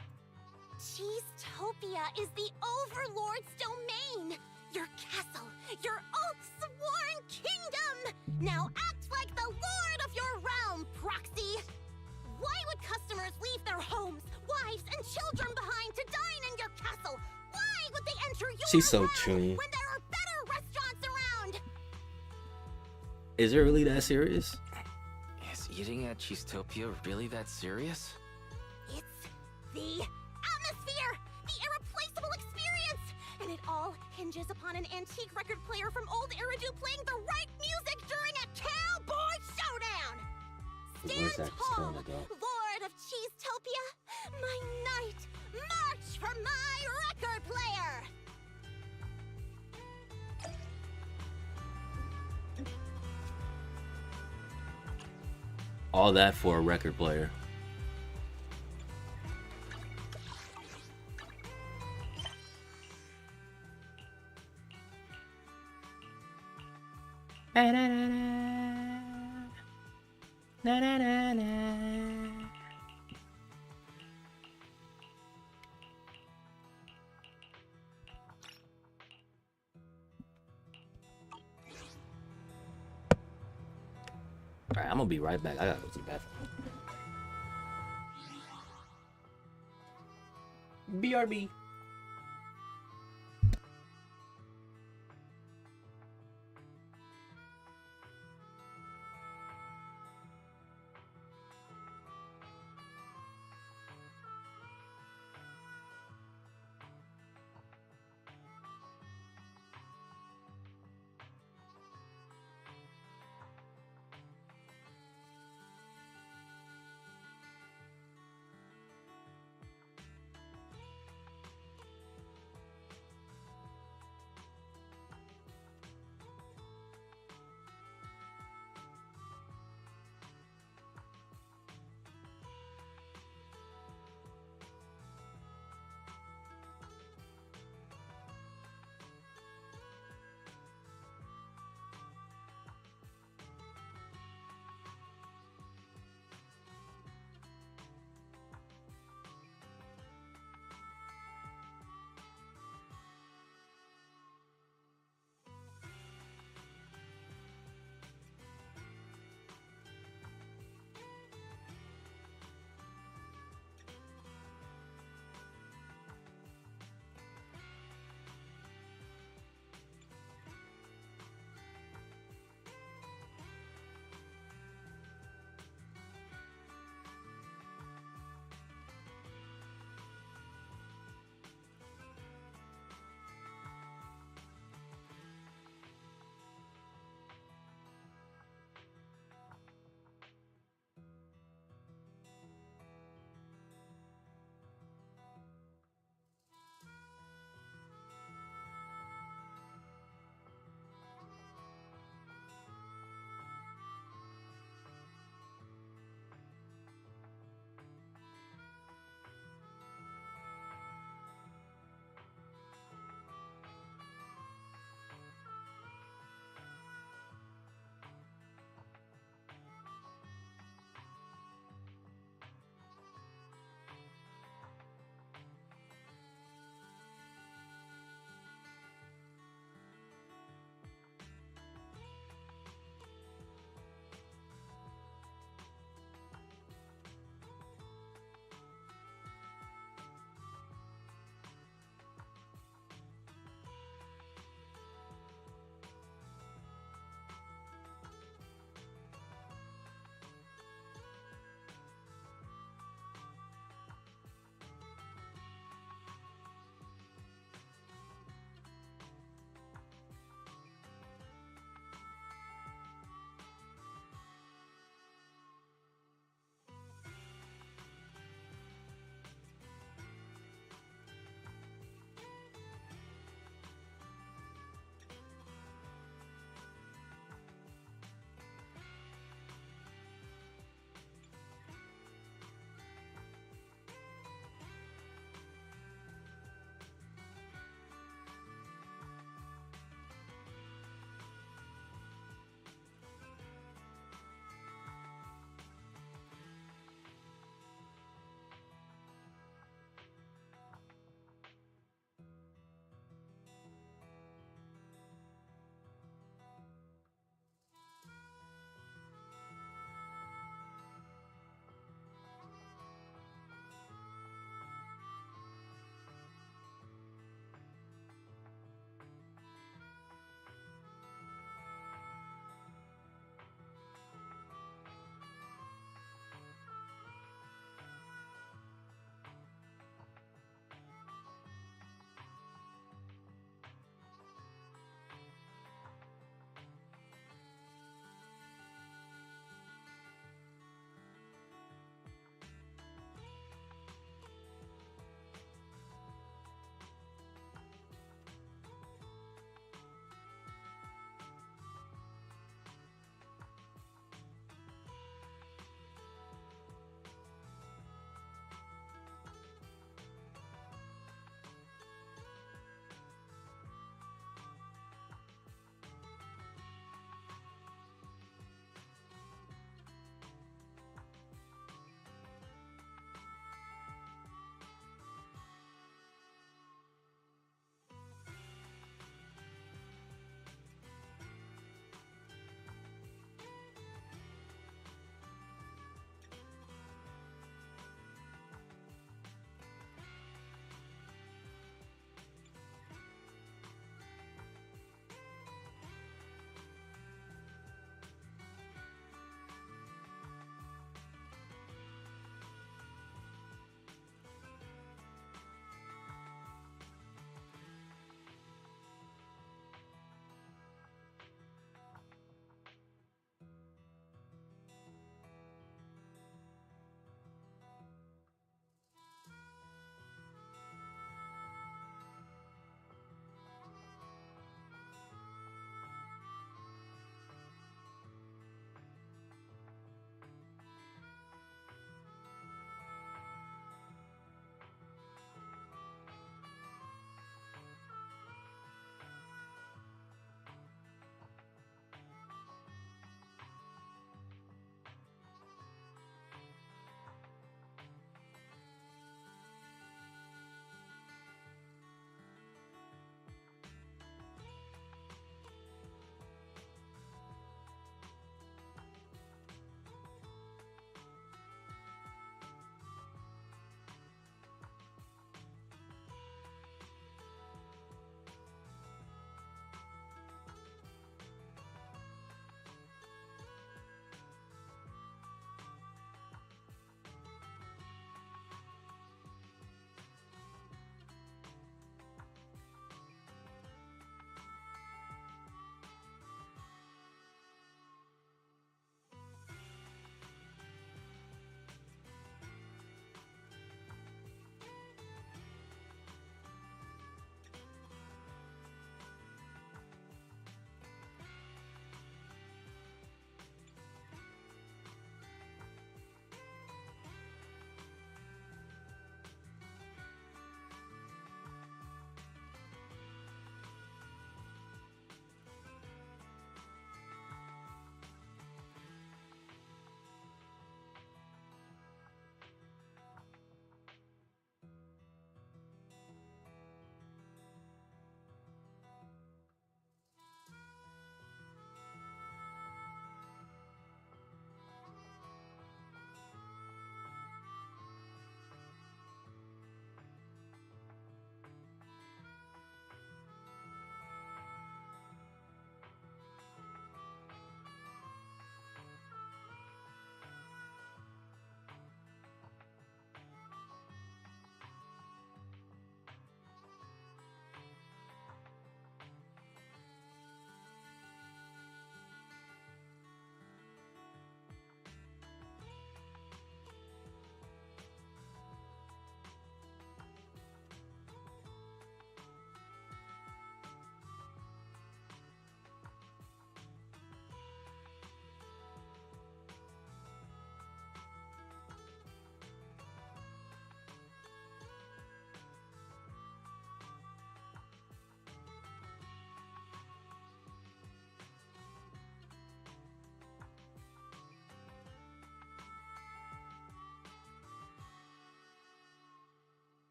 Cheesetopia is the Overlord's domain! Your castle! Your oath-sworn kingdom! Now act like the lord of your realm, Proxy! Why would customers leave their homes, wives, and children behind to dine in your castle? Why would they enter your She's so realm chewy. when there are better restaurants around? Is it really that serious? Is eating at Cheesetopia really that serious? It's the atmosphere! The irreplaceable experience! And it all hinges upon an antique record player from Old Eridu playing the right music during a cowboy showdown! Where's Stand that tall, gonna go? Lord of Cheesetopia! My knight! March for my record player! All that for a record player. Alright, I'm gonna be right back. I gotta go to the bathroom. BRB.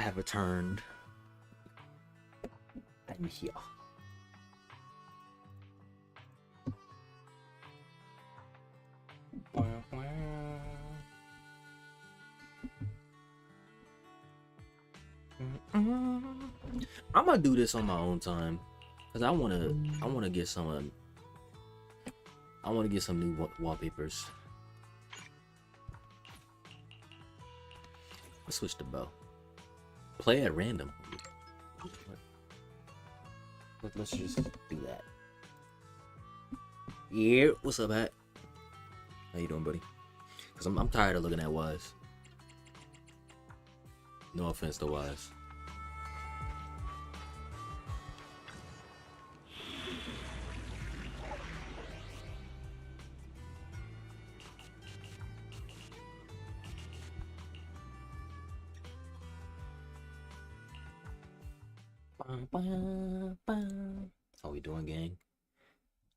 have returned. I'm here. I'm gonna do this on my own time, cause I wanna get some new wallpapers. Let's switch the bow. Play at random. Let's just do that. Yeah, what's up, Hat? How you doing, buddy? Cause I'm tired of looking at Wise. No offense to Wise. How we doing, gang?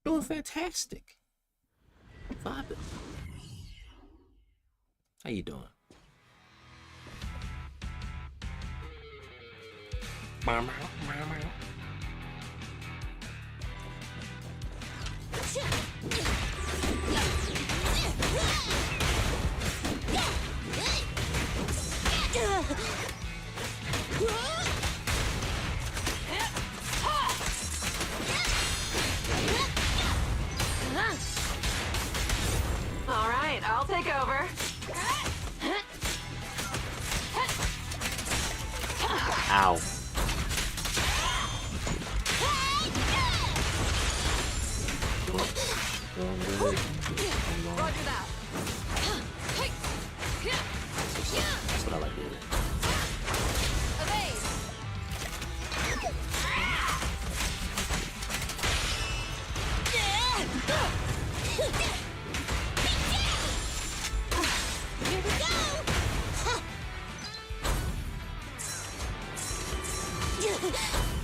Doing fantastic. Vibing. How you doing? All right, I'll take over. Ow. Roger that. That's what I like doing. Evade. Here we go.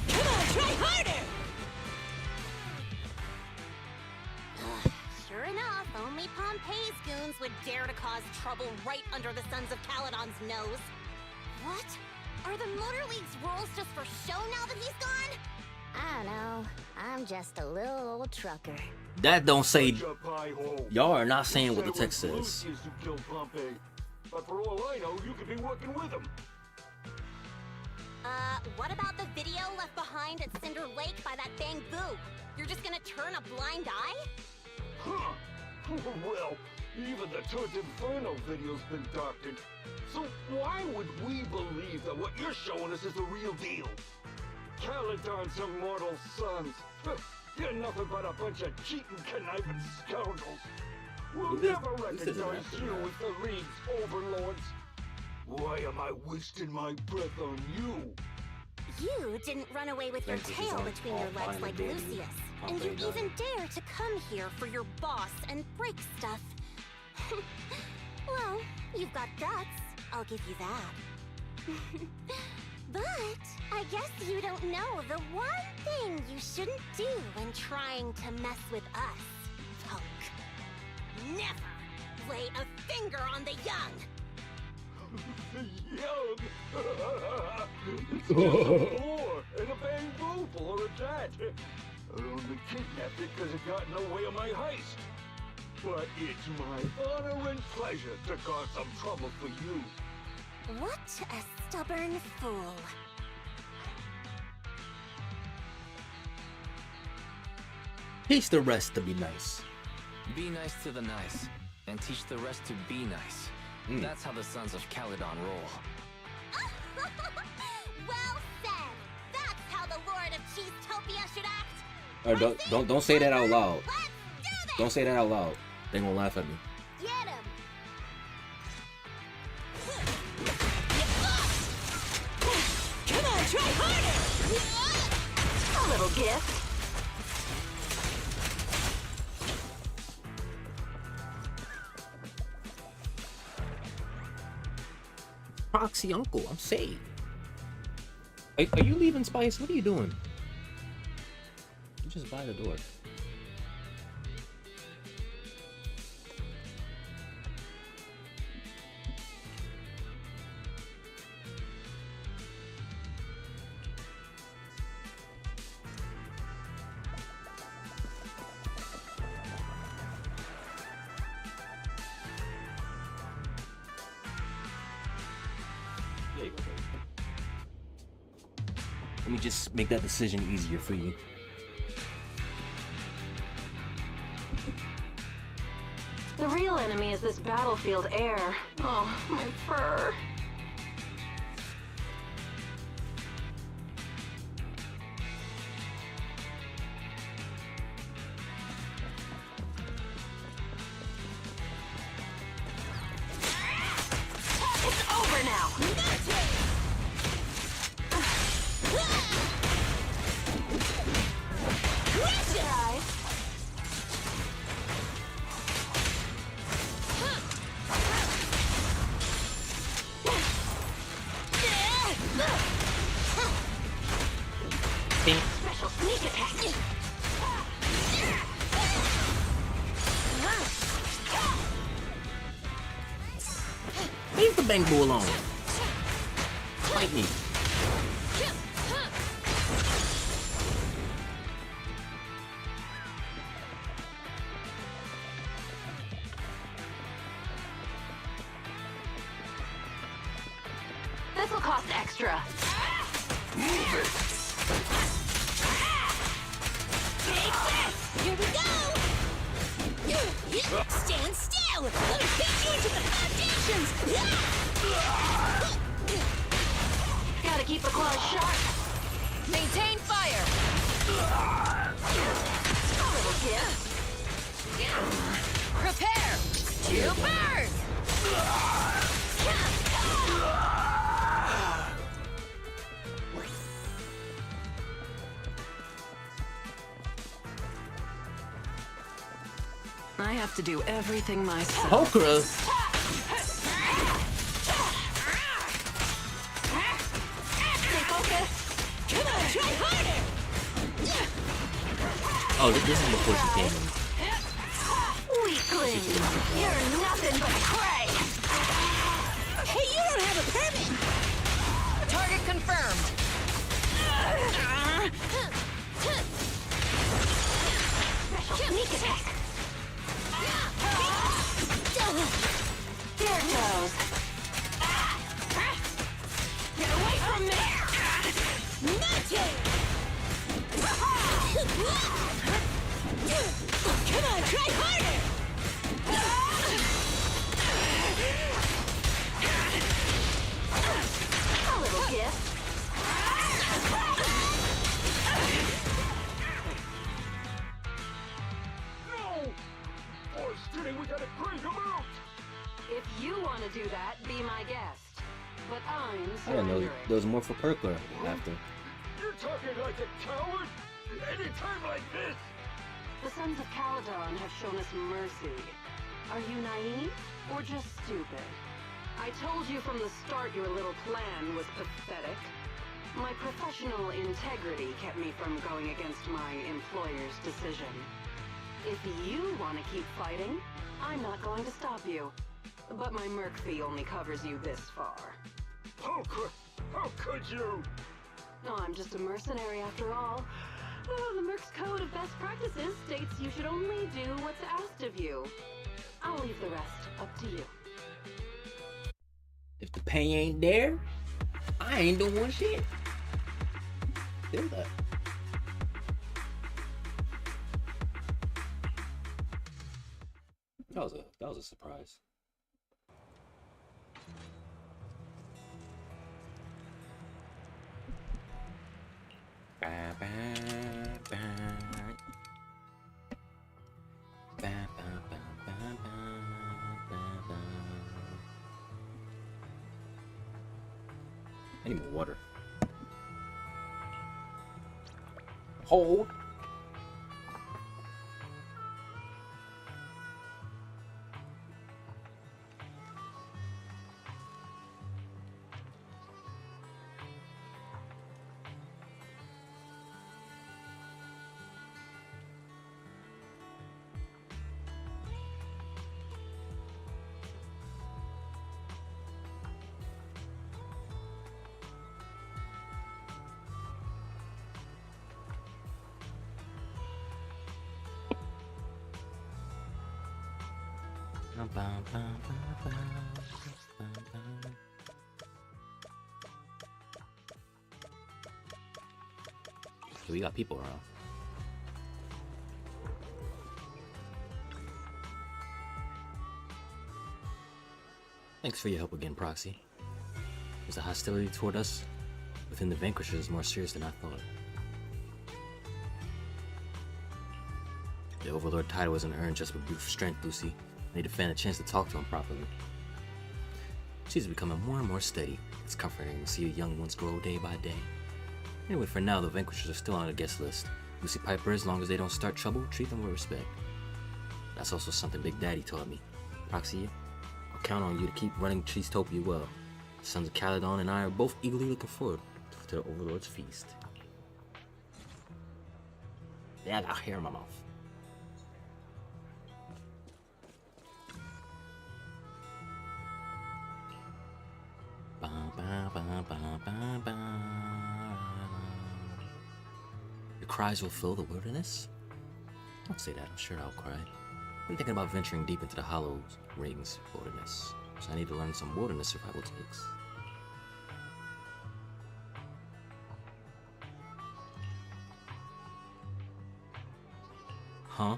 Come on, try harder. Sure enough, only Pompey's goons would dare to cause trouble right under the Sons of Caledon's nose. What? Are the Motor League's rules just for show now that he's gone? I don't know. I'm just a little old trucker. That don't say. Shut up, hi-ho. Y'all are not saying You what the said it text was says. Lucius who killed Pompey. But for all I know, you could be working with him. What about the video left behind at Cinder Lake by that bamboo? You're just gonna turn a blind eye? Huh. Well, even the Turt Inferno video's been doctored. So why would we believe that what you're showing us is the real deal? Caledon's immortal sons. You're nothing but a bunch of cheating, conniving scoundrels. We'll never recognize you as the League's overlords. Why am I wasting my breath on you? You didn't run away with your tail between your legs like Lucius. And you even dare to come here for your boss and break stuff. Well, you've got guts. I'll give you that. But I guess you don't know the one thing you shouldn't do when trying to mess with us, punk. Never lay a finger on the young. Young! It's just a boar and a bamboo for a cat. I only kidnapped it because it got in the way of my heist. But it's my honor and pleasure to cause some trouble for you. What a stubborn fool. Teach the rest to be nice. Be nice to the nice, and teach the rest to be nice. That's how the Sons of Caledon roll. Well said. That's how the Lord of Cheesetopia should act. Or don't say that out loud. Let's do this. Don't say that out loud. They gonna laugh at me. Get him. Come on, try harder! A little gift. Proxy uncle, I'm saved. Are you leaving, Spice? What are you doing? You just by the door. There you go. Let me just make that decision easier for you. The real enemy is this battlefield air. Oh, my fur. It's over now. Guys. Special sneak attack. Leave the bamboo alone. Fight me. This'll cost extra. Move it! Here we go! Stand still! Let me beat you into the foundations! Gotta keep the claws sharp. Maintain fire! A little gift. Prepare to burn! I have to do everything myself. Okra. Stay focused. Come on, try harder! Oh, this is before she came in. Weakling. You're nothing but prey. Hey, you don't have a permit! Target confirmed! Special sneak attack. There goes. Get away from me! Come on, try harder! A little gift. No! Forrester, we gotta crank him out! If you want to do that, be my guest. But I'm I didn't know surrendering. there was more for Perkler after. You're talking like a coward? Anytime like this? The Sons of Caledon have shown us mercy. Are you naive or just stupid? I told you from the start your little plan was pathetic. My professional integrity kept me from going against my employer's decision. If you want to keep fighting, I'm not going to stop you. But my merc fee only covers you this far. How could you? No, I'm just a mercenary after all. Oh, the Merc's code of best practices states you should only do what's asked of you. I'll leave the rest up to you. If the pay ain't there, I ain't doing shit. Feel that. That was a surprise. I need more water. Hold. We got people around. Thanks for your help again, Proxy. Was the hostility toward us within the Vanquishers more serious than I thought? The Overlord title wasn't earned just with brute strength, Lucy. I need to find a chance to talk to him properly. She's becoming more and more steady. It's comforting to see your young ones grow day by day. Anyway, for now, the Vanquishers are still on the guest list. Lucy Piper, as long as they don't start trouble, treat them with respect. That's also something Big Daddy taught me. Proxy, I'll count on you to keep running Cheesetopia well. The sons of Caledon and I are both eagerly looking forward to the Overlord's feast. Yeah, I got hair in my mouth. Your cries will fill the wilderness? Don't say that, I'm sure I'll cry. I'm thinking about venturing deep into the hollow rings wilderness, so I need to learn some wilderness survival takes. Huh?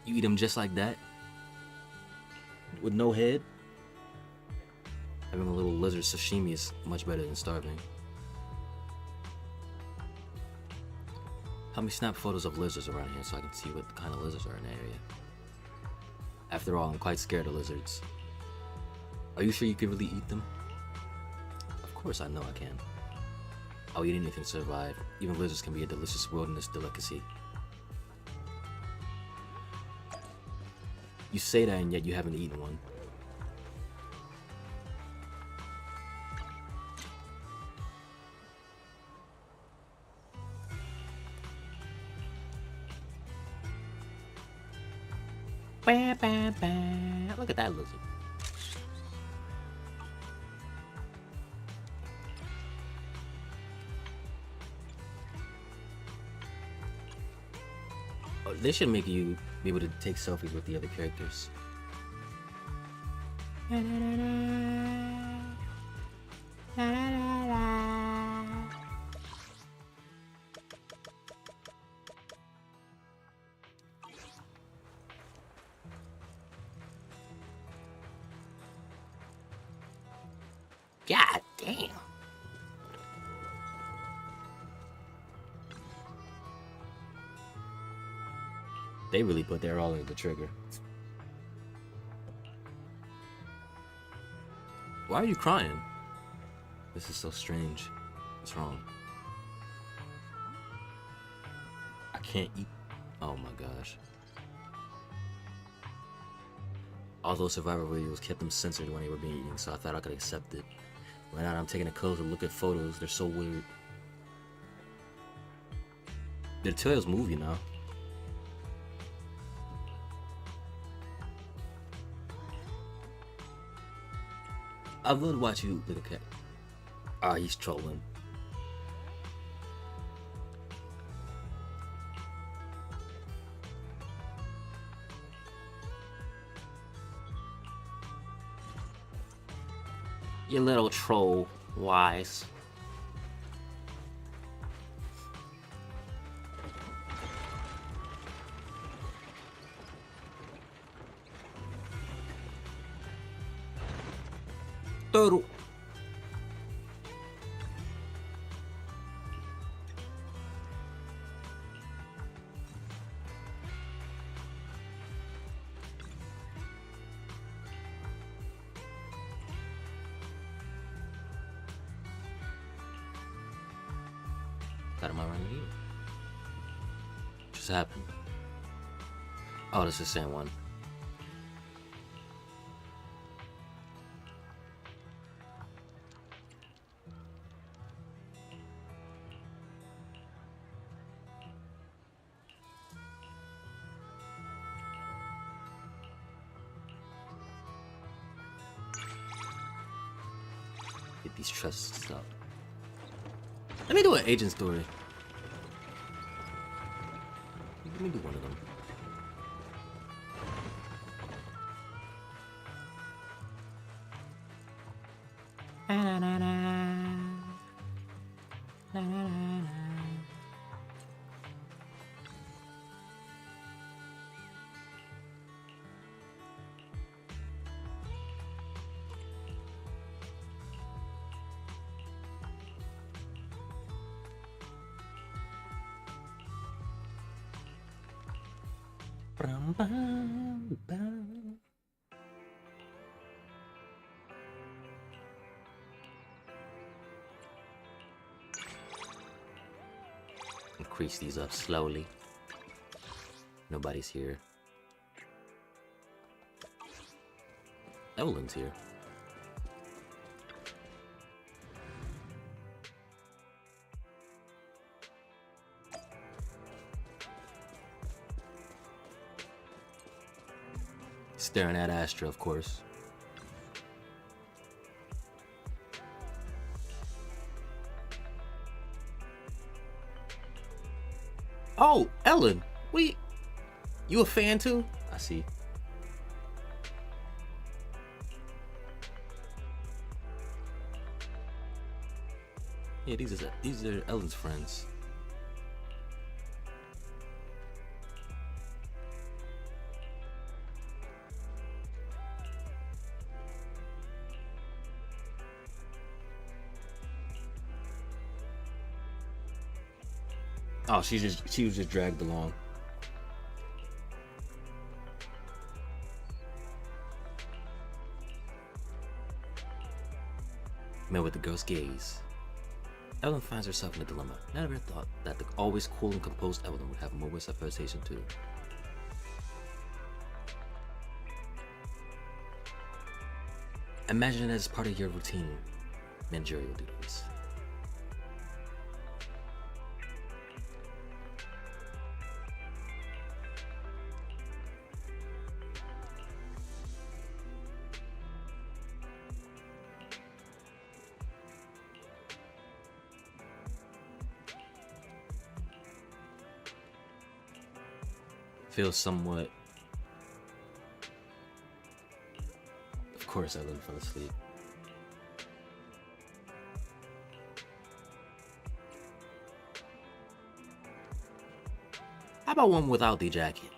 You eat them just like that? With no head? Having a little lizard sashimi is much better than starving. Help me snap photos of lizards around here so I can see what kind of lizards are in the area. After all, I'm quite scared of lizards. Are you sure you can really eat them? Of course I know I can. I'll eat anything to survive. Even lizards can be a delicious wilderness delicacy. You say that and yet you haven't eaten one. Look at that lizard. Oh, they should make you be able to take selfies with the other characters. God damn. They really put their all into the trigger. Why are you crying? This is so strange. What's wrong? I can't eat. Oh my gosh. Although Survivor videos kept them censored when they were being eaten, so I thought I could accept it. Right now I'm taking a closer look at photos. They're so weird. The tails move, you know. I'd love to watch you look at. Ah, he's trolling. You little troll, wise. Turtle. That am I running here? Just happened. Oh, this is the same one. Get these chests up. Let me do an agent story. Let me do one of them. Na, na, na, na. Na, na, na. Brum, bum, bum. Increase these up slowly. Nobody's here. Evelyn's here. Staring at Astra, of course. Oh, Ellen, you a fan too? I see. Yeah, these are Ellen's friends. Oh, she was just dragged along. Man with the ghost gaze. Evelyn finds herself in a dilemma. Never thought that the always cool and composed Evelyn would have moments of hesitation too. Imagine it as part of your routine managerial duties. Feels somewhat. Of course, Evelyn fell asleep. How about one without the jacket?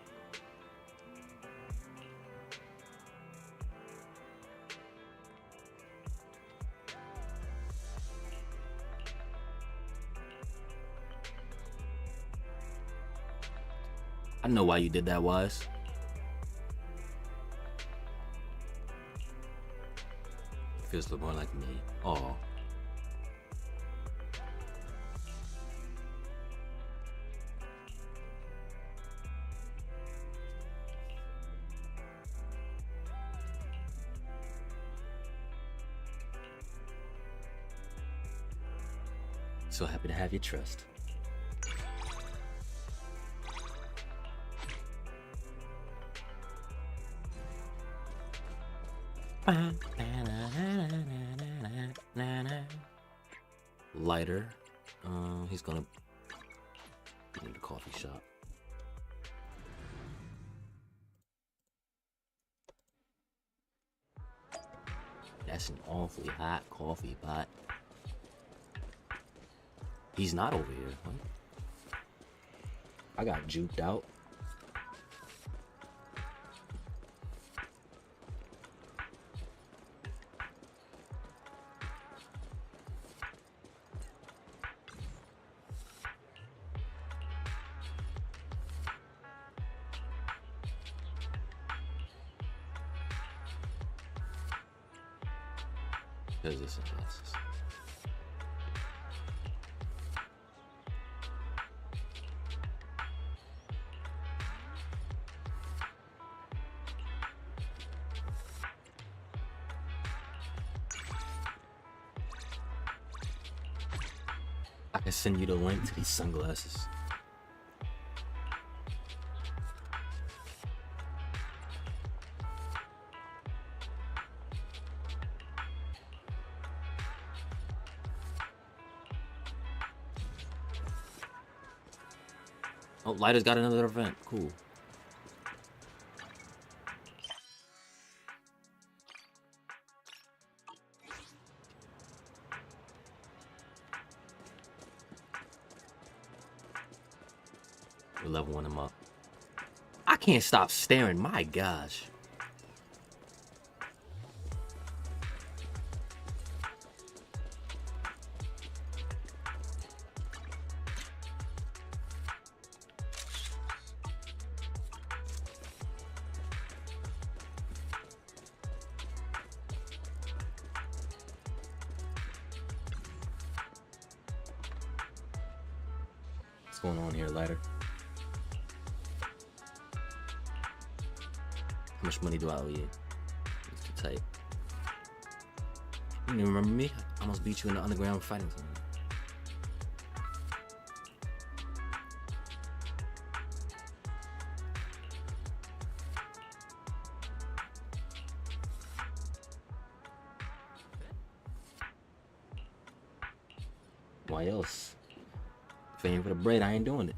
I know why you did that, Wise. Feels a little more like me. Aw. So happy to have your trust. Lighter. He's gonna get in the coffee shop. That's an awfully hot coffee pot. He's not over here. Huh? I got juked out. There's this glasses. I can send you the link to these sunglasses. Oh, Lighter's got another event. Cool. We're leveling him up. I can't stop staring. My gosh. What's going on here, lighter? How much money do I owe you? It's too tight. You remember me? I almost beat you in the underground fighting zone. Why else? If it ain't for the bread, I ain't doing it.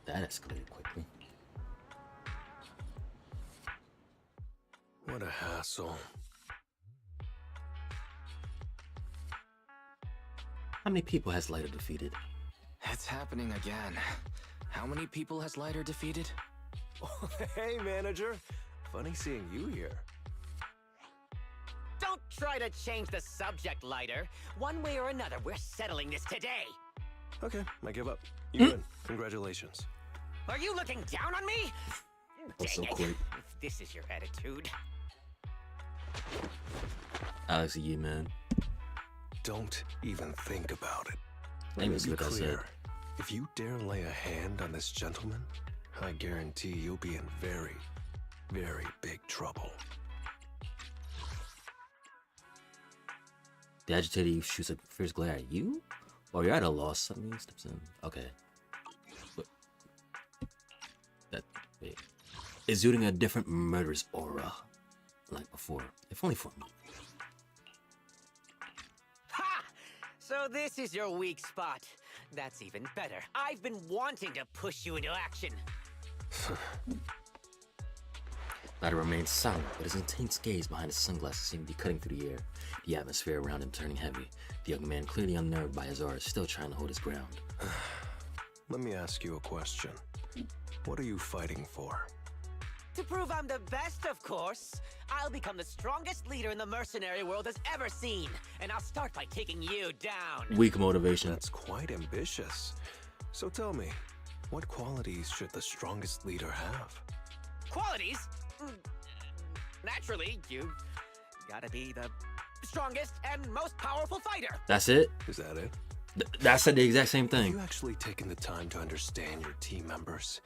That escalated quickly. What a hassle. How many people has Lighter defeated? It's happening again. How many people has Lighter defeated? Hey, manager. Funny seeing you here. Don't try to change the subject, Lighter. One way or another, we're settling this today. Okay, I give up. You win. Congratulations. Are you looking down on me? That's so Dang it. quick. If this is your attitude. Alex, you man. Don't even think about it. Let me Let see me what be I said. clear. If you dare lay a hand on this gentleman, I guarantee you'll be in very, very big trouble. The agitated shoots a fierce glare at you? While you're at a loss, suddenly steps in. Okay. But that wait. Exuding a different murderous aura. Like before. If only for a moment. Ha! So this is your weak spot. That's even better. I've been wanting to push you into action. Lighter remains silent, but his intense gaze behind his sunglasses seemed to be cutting through the air, the atmosphere around him turning heavy. The young man, clearly unnerved by his aura, is still trying to hold his ground. Let me ask you a question. What are you fighting for? To prove I'm the best, of course. I'll become the strongest leader in the mercenary world has ever seen. And I'll start by taking you down. Weak motivation. That's quite ambitious. So tell me, what qualities should the strongest leader have? Qualities? Naturally, you gotta be the strongest and most powerful fighter. That's it? Is that it? That said the exact same Have thing. you actually taken the time to understand your team members?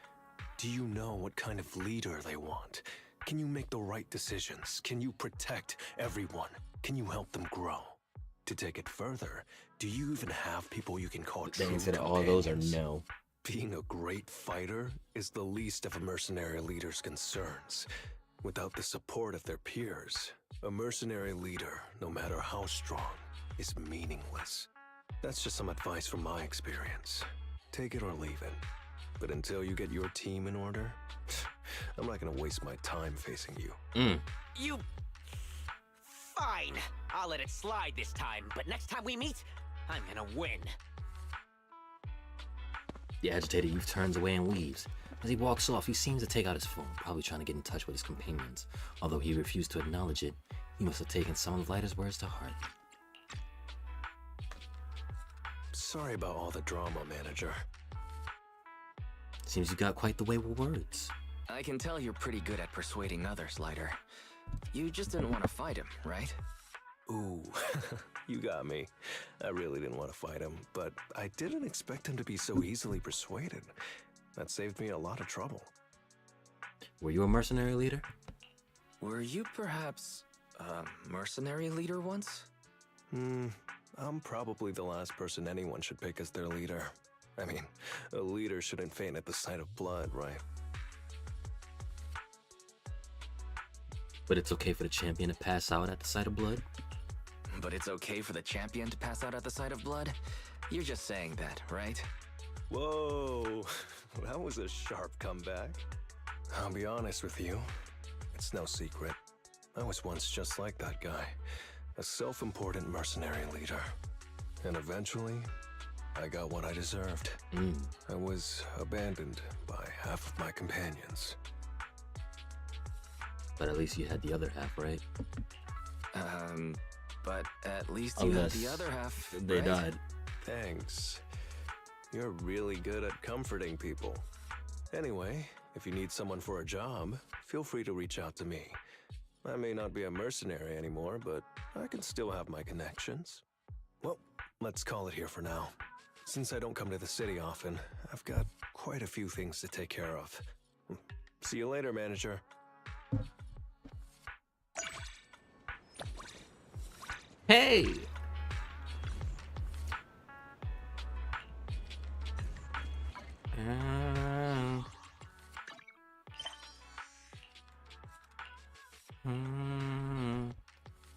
Do you know what kind of leader they want? Can you make the right decisions? Can you protect everyone? Can you help them grow? To take it further, do you even have people you can call The true answer to all those are companions? no. Being a great fighter is the least of a mercenary leader's concerns. Without the support of their peers, a mercenary leader, no matter how strong, is meaningless. That's just some advice from my experience. Take it or leave it. But until you get your team in order, I'm not gonna waste my time facing you. You... Fine. I'll let it slide this time, but next time we meet, I'm gonna win. The agitated youth turns away and leaves. As he walks off, he seems to take out his phone, probably trying to get in touch with his companions. Although he refused to acknowledge it, he must have taken some of Lighter's words to heart. Sorry about all the drama, manager. Seems you got quite the way with words. I can tell you're pretty good at persuading others, Lighter. You just didn't want to fight him, right? Ooh, you got me. I really didn't want to fight him, but I didn't expect him to be so easily persuaded. That saved me a lot of trouble. Were you a mercenary leader? Were you perhaps a mercenary leader once? I'm probably the last person anyone should pick as their leader. I mean, a leader shouldn't faint at the sight of blood, right? But it's okay for the champion to pass out at the sight of blood? But it's okay for the champion to pass out at the sight of blood? You're just saying that, right? Whoa, that was a sharp comeback. I'll be honest with you, it's no secret. I was once just like that guy, a self-important mercenary leader. And eventually, I got what I deserved. I was abandoned by half of my companions. But at least you had the other half, right? But at least you had the other half, They right? died. Thanks. You're really good at comforting people. Anyway, if you need someone for a job, feel free to reach out to me. I may not be a mercenary anymore, but I can still have my connections. Well, let's call it here for now. Since I don't come to the city often, I've got quite a few things to take care of. See you later, manager. Hey!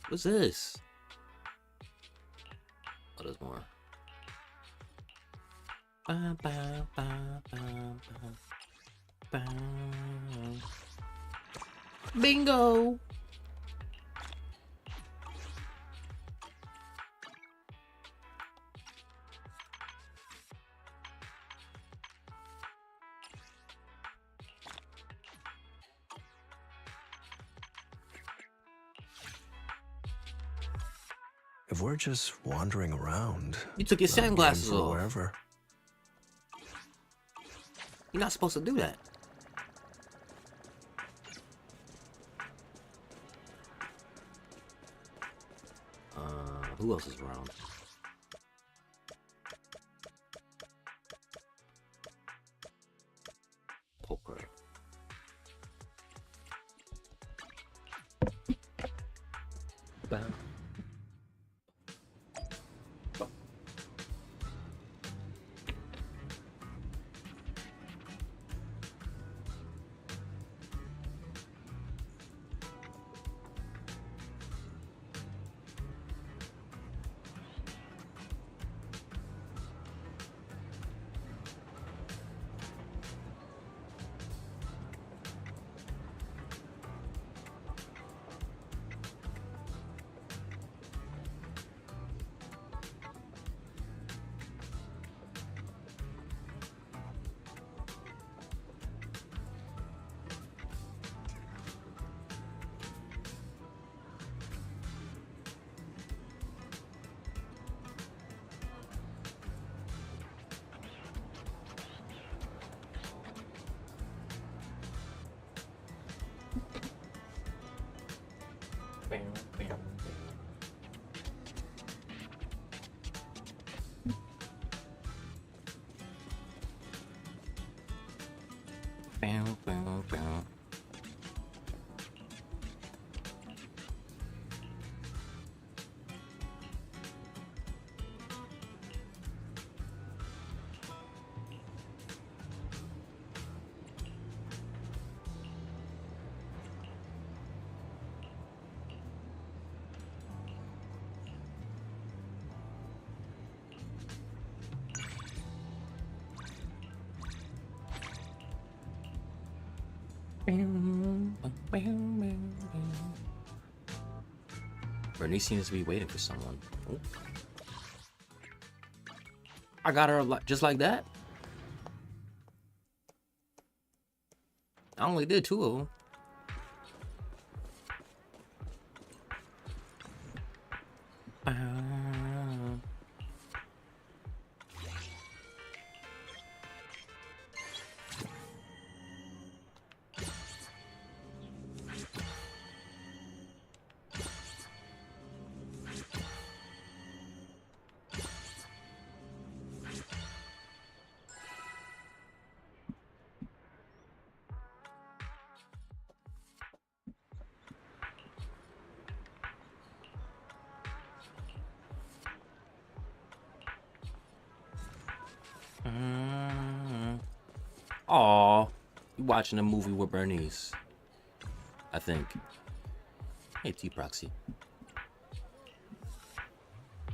What's this? Oh, there's more. Bingo! If we're just wandering around, You took your not getting sunglasses from off. wherever. You're not supposed to do that. Who else is around? Poker. Bam. Bernice seems to be waiting for someone. Oh. I got her just like that. I only did 2 of them. Aw, you watching a movie with Bernice, I think. Hey, T-Proxy.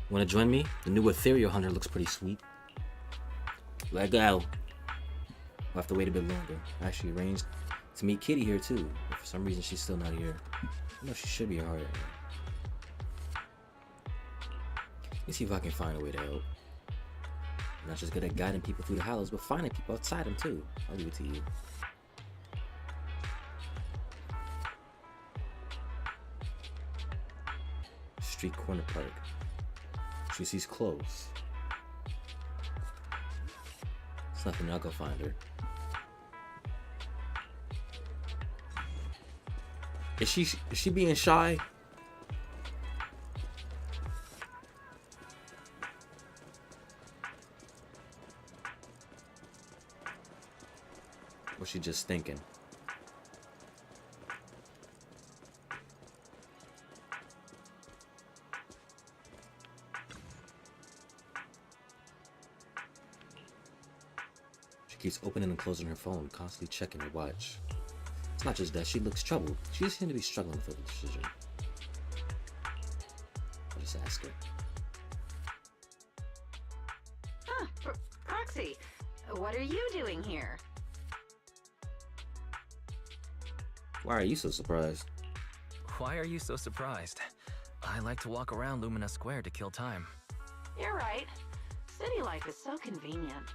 Wanna join me? The new Ethereal Hunter looks pretty sweet. Let go. We'll have to wait a bit longer. I actually arranged to meet Kitty here too, but for some reason she's still not here. I know she should be here. Let me see if I can find a way to help. I'm not just good at guiding people through the hollows, but finding people outside them too. I'll leave it to you. Street corner park. She sees clothes. It's nothing, I'll go find her. Is she being shy? Or she just thinking? She keeps opening and closing her phone, constantly checking her watch. It's not just that, she looks troubled. She seems to be struggling with a decision. I'll just ask her. Huh, Proxy, what are you doing here? Why are you so surprised? Why are you so surprised? I like to walk around Lumina Square to kill time. You're right. City life is so convenient.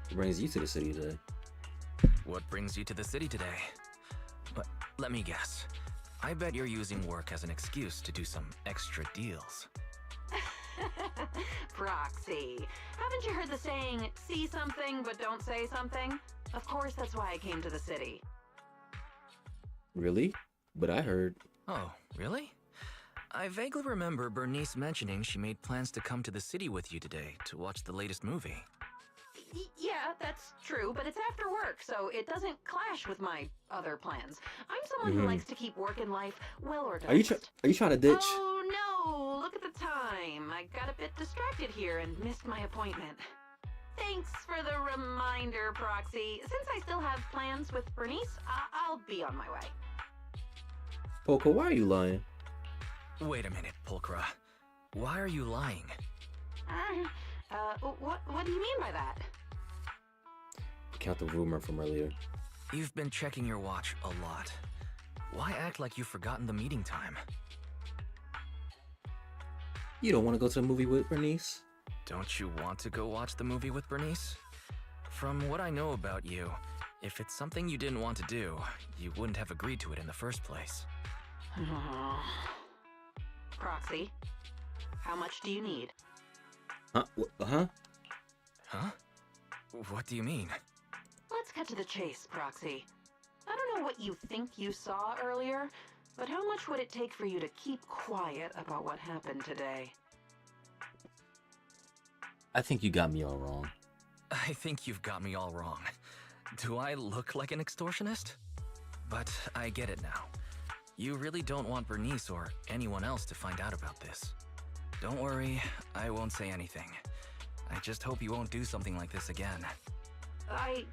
What brings you to the city today? What brings you to the city today? But let me guess. I bet you're using work as an excuse to do some extra deals. Proxy, haven't you heard the saying, see something but don't say something? Of course, that's why I came to the city. Really? But I heard... Oh, really? I vaguely remember Bernice mentioning she made plans to come to the city with you today to watch the latest movie. Yeah, that's true, but it's after work, so it doesn't clash with my other plans. I'm someone who likes to keep work and life well organized. Are you trying to ditch? Oh no, look at the time. I got a bit distracted here and missed my appointment. Thanks for the reminder, Proxy. Since I still have plans with Bernice, I'll be on my way. Polka, why are you lying? Wait a minute, Pulchra. Why are you lying? What do you mean by that? Count the rumor from earlier. You've been checking your watch a lot. Why act like you've forgotten the meeting time? You don't want to go to the movie with Bernice? Don't you want to go watch the movie with Bernice? From what I know about you, if it's something you didn't want to do, you wouldn't have agreed to it in the first place. Proxy, how much do you need? Huh? Huh? Huh? What do you mean? Let's cut to the chase, Proxy. I don't know what you think you saw earlier, but how much would it take for you to keep quiet about what happened today? I think you got me all wrong. I think you've got me all wrong. Do I look like an extortionist? But I get it now. You really don't want Bernice or anyone else to find out about this. Don't worry, I won't say anything. I just hope you won't do something like this again. I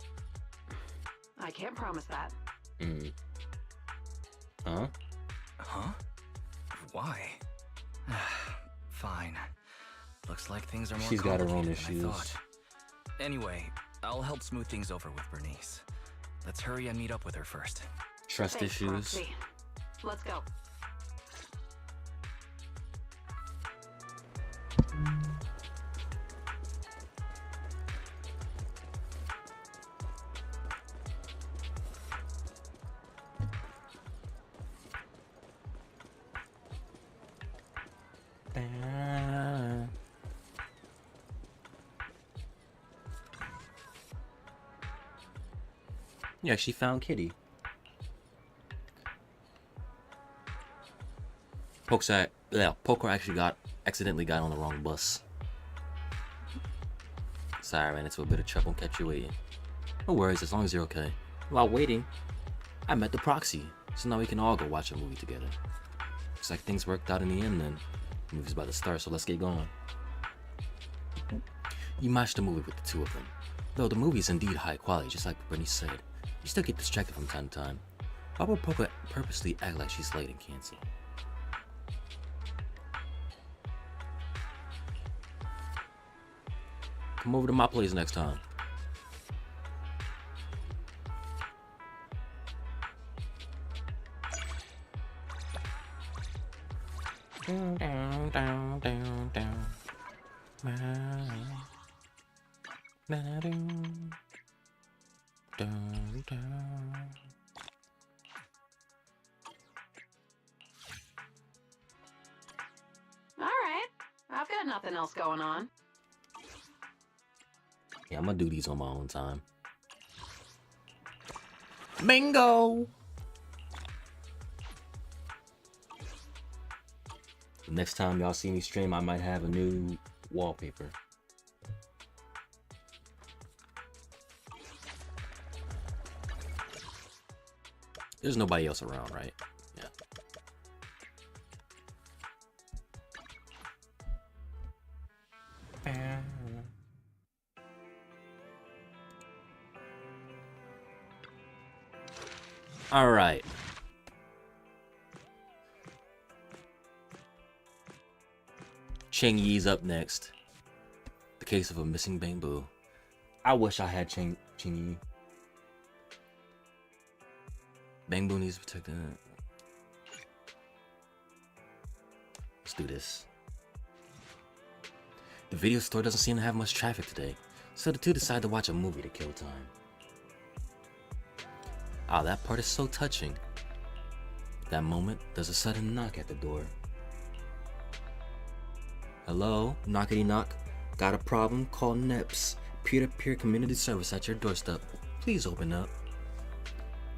can't promise that. Huh? Huh? Why? Fine. Looks like things are more She's got her own complicated than I issues. thought. Anyway, I'll help smooth things over with Bernice. Let's hurry and meet up with her first. Trust Thanks, issues. Proxy. Let's go. Yeah, she found Kitty. Poker actually accidentally got on the wrong bus. Sorry, I ran into a bit of trouble and kept you waiting. No worries, as long as you're okay. While waiting, I met the Proxy, so now we can all go watch a movie together. Looks like things worked out in the end then. The movie's about to start, so let's get going. You matched the movie with the two of them. Though the movie is indeed high quality, just like Bernice said, you still get distracted from time to time. Why would Poker purposely act like she's late and cancel? Come over to my place next time. Down, down, down, down, down. Down, down. All right. I've got nothing else going on. Yeah, I'm gonna do these on my own time. Bingo! Next time y'all see me stream, I might have a new wallpaper. There's nobody else around, right? Yeah. All right. Cheng Yi's up next. The case of a missing bamboo. I wish I had Cheng Yi. Bamboo needs protected. Let's do this. The video store doesn't seem to have much traffic today, so the two decide to watch a movie to kill time. Ah, that part is so touching. At that moment, there's a sudden knock at the door. Hello, knockety knock. Got a problem? Call NEPS, peer-to-peer community service at your doorstep. Please open up.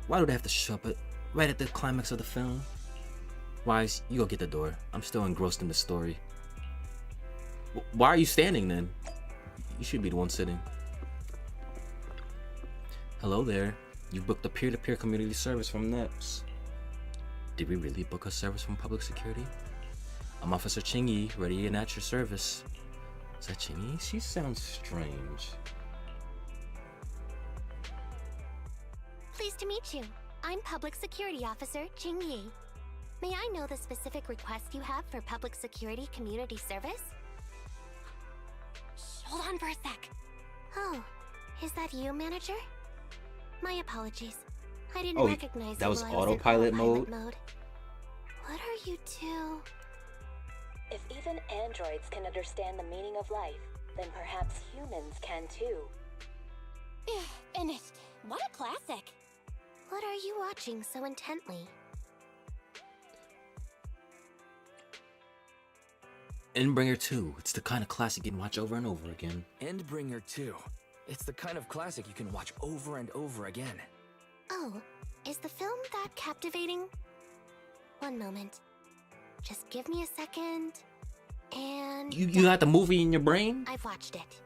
Why do they have to show up right at the climax of the film? Wise, you go get the door. I'm still engrossed in the story. Why are you standing then? You should be the one sitting. Hello there. You booked a peer-to-peer community service from NEPS. Did we really book a service from public security? I'm Officer Cheng Yi, ready and at your service. Is that Cheng Yi? She sounds strange. Pleased to meet you. I'm Public Security Officer Cheng Yi. May I know the specific request you have for public security community service? Hold on for a sec. Oh, is that you, manager? My apologies. I didn't recognize that you was while I in autopilot mode? What are you two? If even androids can understand the meaning of life, then perhaps humans can too. Finished. What a classic. What are you watching so intently? Endbringer 2. It's the kind of classic you can watch over and over again. Endbringer 2. It's the kind of classic you can watch over and over again. Oh, is the film that captivating? One moment. Just give me a second. And... You got the movie in your brain? I've watched it.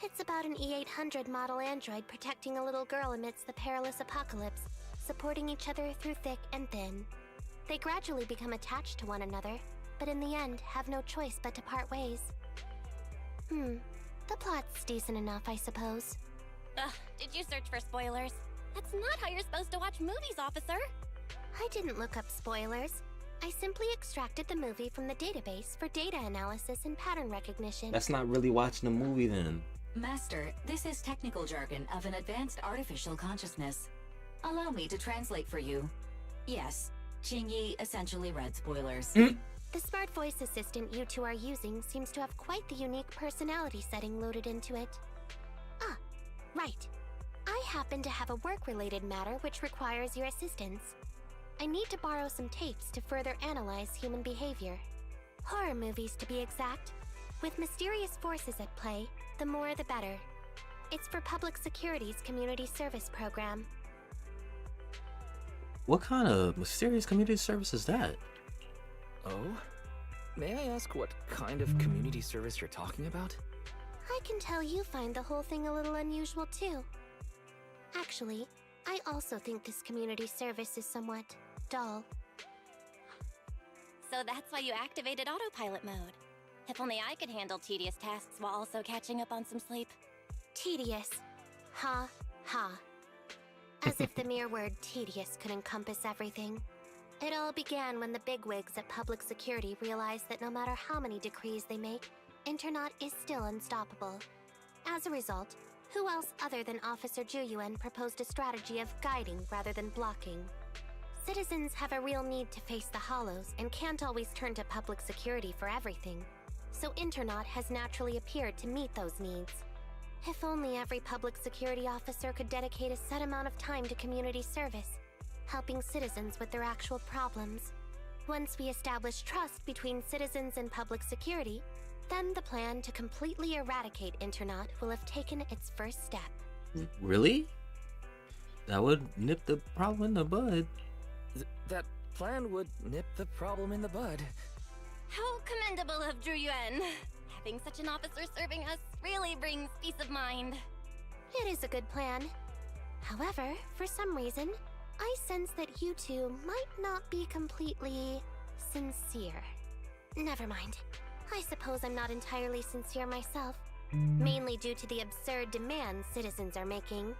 It's about an E-800 model android protecting a little girl amidst the perilous apocalypse, supporting each other through thick and thin. They gradually become attached to one another, but in the end have no choice but to part ways. The plot's decent enough, I suppose. Did you search for spoilers? That's not how you're supposed to watch movies, officer. I didn't look up spoilers. I simply extracted the movie from the database for data analysis and pattern recognition. That's not really watching a movie then. Master, this is technical jargon of an advanced artificial consciousness. Allow me to translate for you. Yes, Cheng Yi essentially read spoilers. The smart voice assistant you two are using seems to have quite the unique personality setting loaded into it. Ah, right. I happen to have a work-related matter which requires your assistance. I need to borrow some tapes to further analyze human behavior. Horror movies, to be exact. With mysterious forces at play, the more the better. It's for Public Security's community service program. What kind of mysterious community service is that? Oh? May I ask what kind of community service you're talking about? I can tell you find the whole thing a little unusual too. Actually, I also think this community service is somewhat dull. So that's why you activated autopilot mode. If only I could handle tedious tasks while also catching up on some sleep. Tedious. Ha, ha. As if the mere word tedious could encompass everything. It all began when the bigwigs at Public Security realized that no matter how many decrees they make, Internaut is still unstoppable. As a result, who else other than Officer Juyuan proposed a strategy of guiding rather than blocking? Citizens have a real need to face the hollows and can't always turn to Public Security for everything. So Internaut has naturally appeared to meet those needs. If only every Public Security officer could dedicate a set amount of time to community service, helping citizens with their actual problems. Once we establish trust between citizens and Public Security, then the plan to completely eradicate Internaut will have taken its first step. Really? That would nip the problem in the bud. That plan would nip the problem in the bud. How commendable of Zhu Yuan. Having such an officer serving us really brings peace of mind. It is a good plan. However, for some reason, I sense that you two might not be completely sincere. Never mind. I suppose I'm not entirely sincere myself, mainly due to the absurd demands citizens are making.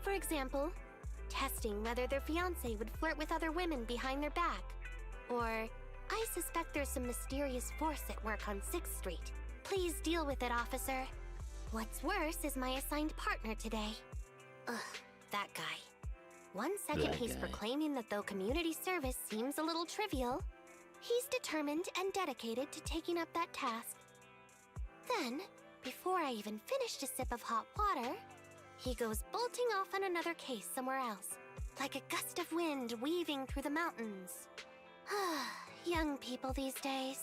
For example, testing whether their fiancé would flirt with other women behind their back. Or, I suspect there's some mysterious force at work on 6th Street. Please deal with it, officer. What's worse is my assigned partner today. Ugh, that guy. One second he's proclaiming that though community service seems a little trivial, he's determined and dedicated to taking up that task. Then, before I even finished a sip of hot water, he goes bolting off on another case somewhere else, like a gust of wind weaving through the mountains. Young people these days.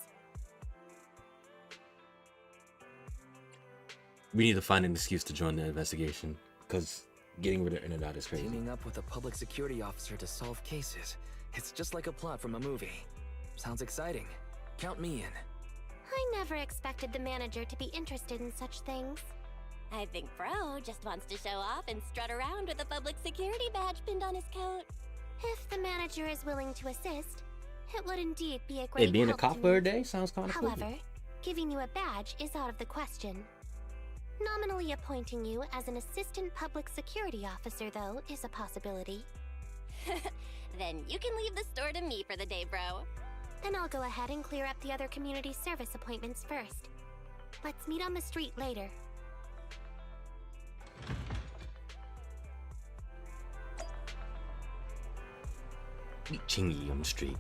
We need to find an excuse to join the investigation, because getting rid of Internet is crazy. Teaming up with a public security officer to solve cases. It's just like a plot from a movie. Sounds exciting. Count me in. I never expected the manager to be interested in such things. I think Bro just wants to show off and strut around with a public security badge pinned on his coat. If the manager is willing to assist, it would indeed be a great Hey, being a help cop to for me. a day sounds kind of cool. However, giving you a badge is out of the question. Nominally appointing you as an assistant public security officer, though, is a possibility. Then you can leave the store to me for the day, Bro. Then I'll go ahead and clear up the other community service appointments first. Let's meet on the street later. Meet Chingy on the street.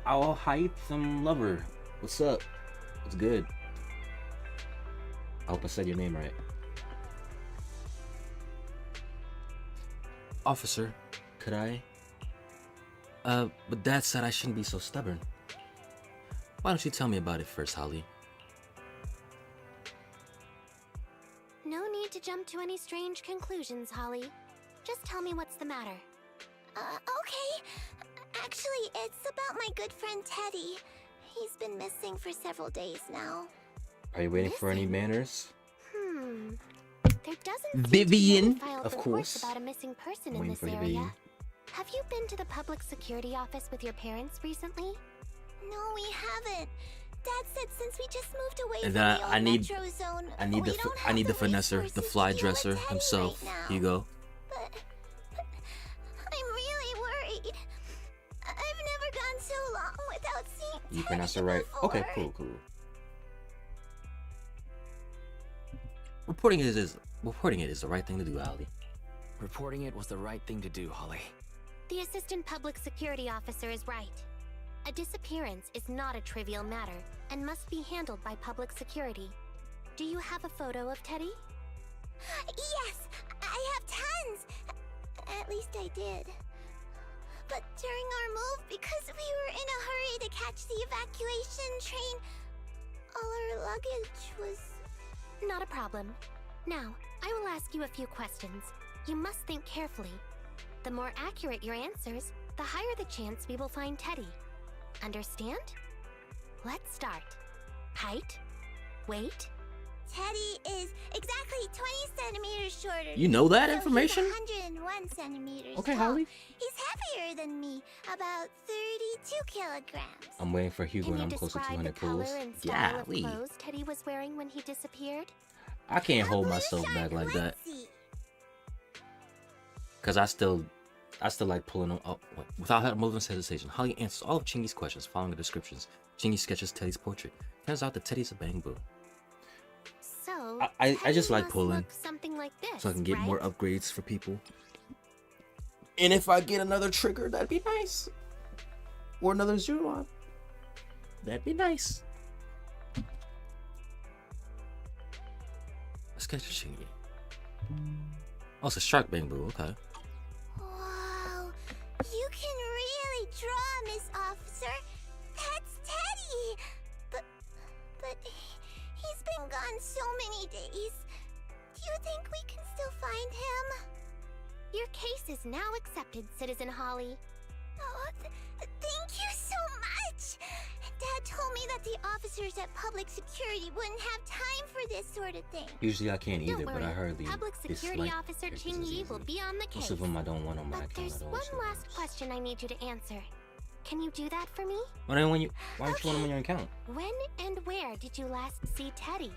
I'll hype some lover. What's up? What's good? I hope I said your name right. Officer, could I? But Dad said I shouldn't be so stubborn. Why don't you tell me about it first, Holly? No need to jump to any strange conclusions, Holly. Just tell me what's the matter. Okay. Actually, it's about my good friend Teddy. He's been missing for several days now. Are you waiting for any manners? There doesn't seem Vivian, to be any filed of reports course. about a missing person in Waiting this for you, area. Vivian. Have you been to the public security office with your parents recently? No, we haven't. Dad said since we just moved away And from then the I old Oh, need, metro zone, I need we the, don't I have need the the finesser, the resources fly to deal with dresser Teddy himself. right now. Here you go. But I'm really worried. I've never gone so long without seeing You Teddy pronounce it right. before. Okay, cool. Reporting it is the right thing to do, Holly. Reporting it was the right thing to do, Holly. The assistant public security officer is right. A disappearance is not a trivial matter and must be handled by public security. Do you have a photo of Teddy? Yes, I have tons. At least I did. But during our move, because we were in a hurry to catch the evacuation train, all our luggage was... Not a problem. Now, I will ask you a few questions. You must think carefully. The more accurate your answers, the higher the chance we will find Teddy. Understand? Let's start. Height? Weight? Teddy is exactly 20 centimeters shorter. You know that so information? He's 101 centimeters Okay, tall. Holly. He's heavier than me, about 32 kilograms. I'm waiting for Hugo Can and you I'm close to describe 200 the color pulls. and style of Golly. clothes Teddy was wearing when he disappeared? I can't hold Blue myself shark back like that. onesie. Cause I still like pulling them up without a moment's hesitation. Holly answers all of Chingy's questions following the descriptions. Chingy sketches Teddy's portrait. Turns out that Teddy's a bangbo. So, I Teddy just like must pulling, look something like this, so I can get right? more upgrades for people. And if I get another trigger, that'd be nice. Or another Zero, that'd be nice. Let's catch Chingy. Oh, it's a shark bangbo. Okay. Wow, you can really draw, Miss Officer. That's Teddy. But gone so many days. Do you think we can still find him? Your case is now accepted, Citizen Holly. Oh, thank you so much! Dad told me that the officers at Public Security wouldn't have time for this sort of thing. Usually I can't either, Don't but worry. I heard the Public Security Officer Ching-Yi will be on the case. Most of them I don't want on my But account there's at all. one so- last question I need you to answer. Can you do that for me? Why don't you want them on your account? When and where did you last see Teddy?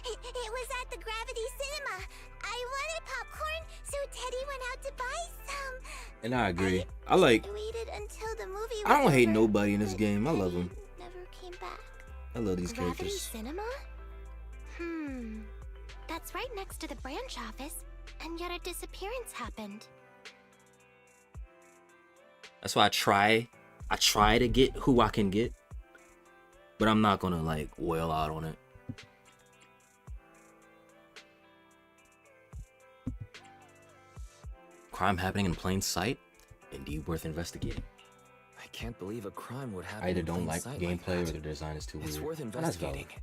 It was at the Gravity Cinema. I wanted popcorn, so Teddy went out to buy some. And I agree. I like. Waited until the movie was I don't hate over, nobody in this but game. I love Teddy them. Never came back. I love these Gravity characters. Cinema? That's right next to the branch office, and yet a disappearance happened. That's why I try to get who I can get, but I'm not gonna like wail out on it. Crime happening in plain sight, indeed worth investigating. I can't believe a crime would happen. I either in don't plain like sight gameplay like or that. the design is too weird. It's worth And that's valid. investigating.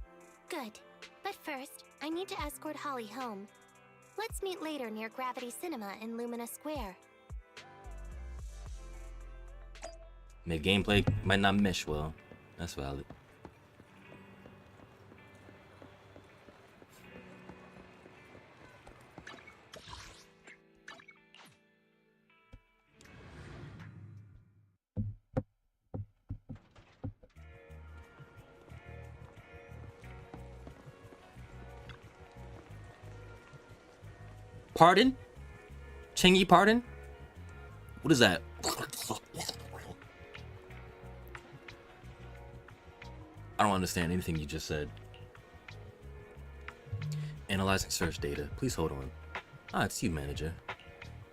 Good. But first, I need to escort Holly home. Let's meet later near Gravity Cinema in Lumina Square. The gameplay might not mesh well. That's valid. Pardon? Ching-Yi, pardon? What is that? I don't understand anything you just said. Analyzing search data. Please hold on. Ah, it's you, manager.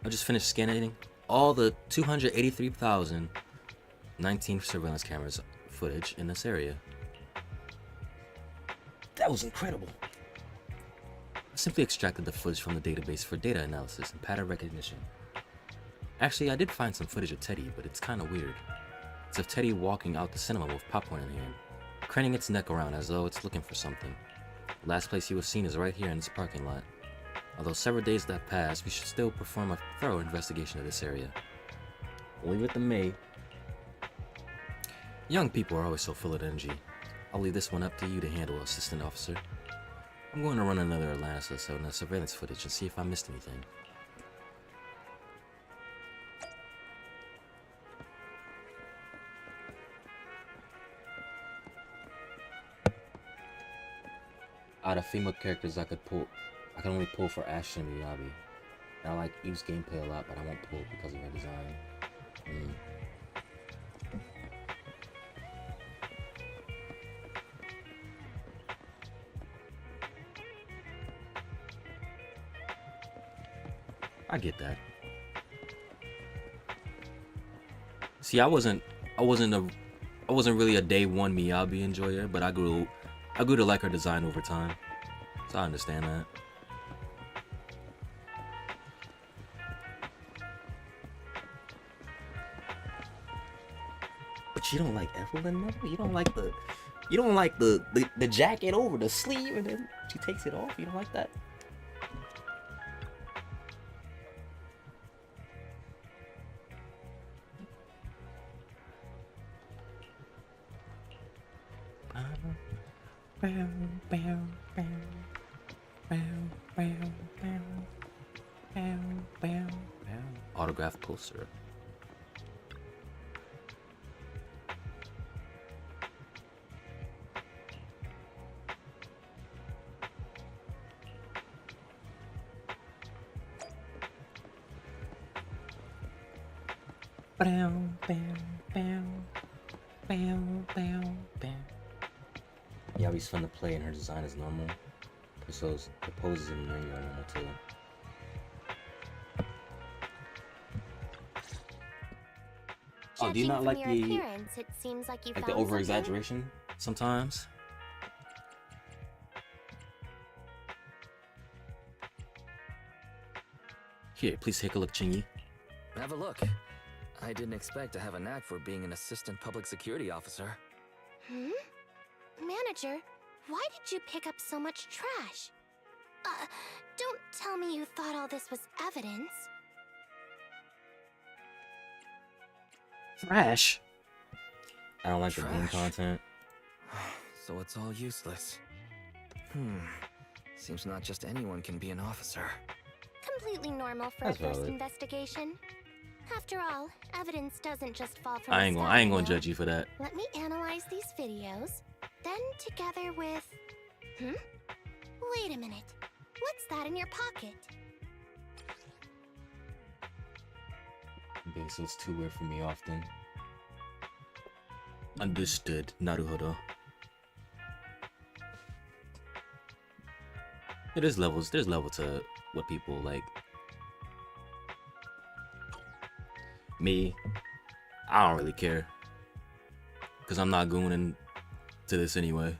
I just finished scanning all the 283,019 surveillance cameras footage in this area. That was incredible. I simply extracted the footage from the database for data analysis and pattern recognition. Actually, I did find some footage of Teddy, but it's kind of weird. It's of Teddy walking out the cinema with popcorn in hand, craning its neck around as though it's looking for something. The last place he was seen is right here in this parking lot. Although several days have passed, we should still perform a thorough investigation of this area. Leave it to me. Young people are always so full of energy. I'll leave this one up to you to handle, Assistant Officer. I'm going to run another analysis on the surveillance footage and see if I missed anything. Out of female characters I can only pull for Ashley and Miyabi. And I like Eve's gameplay a lot, but I won't pull because of her design. I get that. See, I wasn't really a day one Miyabi enjoyer, but I grew to like her design over time. So I understand that. But you don't like Evelyn, no? You don't like the jacket over the sleeve and then she takes it off? You don't like that? Autograph poster. Yeah, he's fun to play and her design is normal. So the poses in the menu are normal too. Oh, do you not like the it seems like the over exaggeration sometimes? Here, please take a look, Ching-Yi. Have a look. I didn't expect to have a knack for being an assistant public security officer. Manager, Why did you pick up so much trash? Don't tell me you thought all this was evidence. Trash. I don't like the game Trash. content. So it's all useless. Seems not just anyone can be an officer. Completely normal for That's a first valid. investigation. After all, evidence doesn't just fall from I the ain't sky, gonna know? judge you for that. Let me analyze these videos, then together with... Wait a minute. What's that in your pocket? Basil's too weird for me often. Understood. Naruhodo. Yeah, there's levels. There's level to what people like. Me, I don't really care. Because I'm not going into this anyway.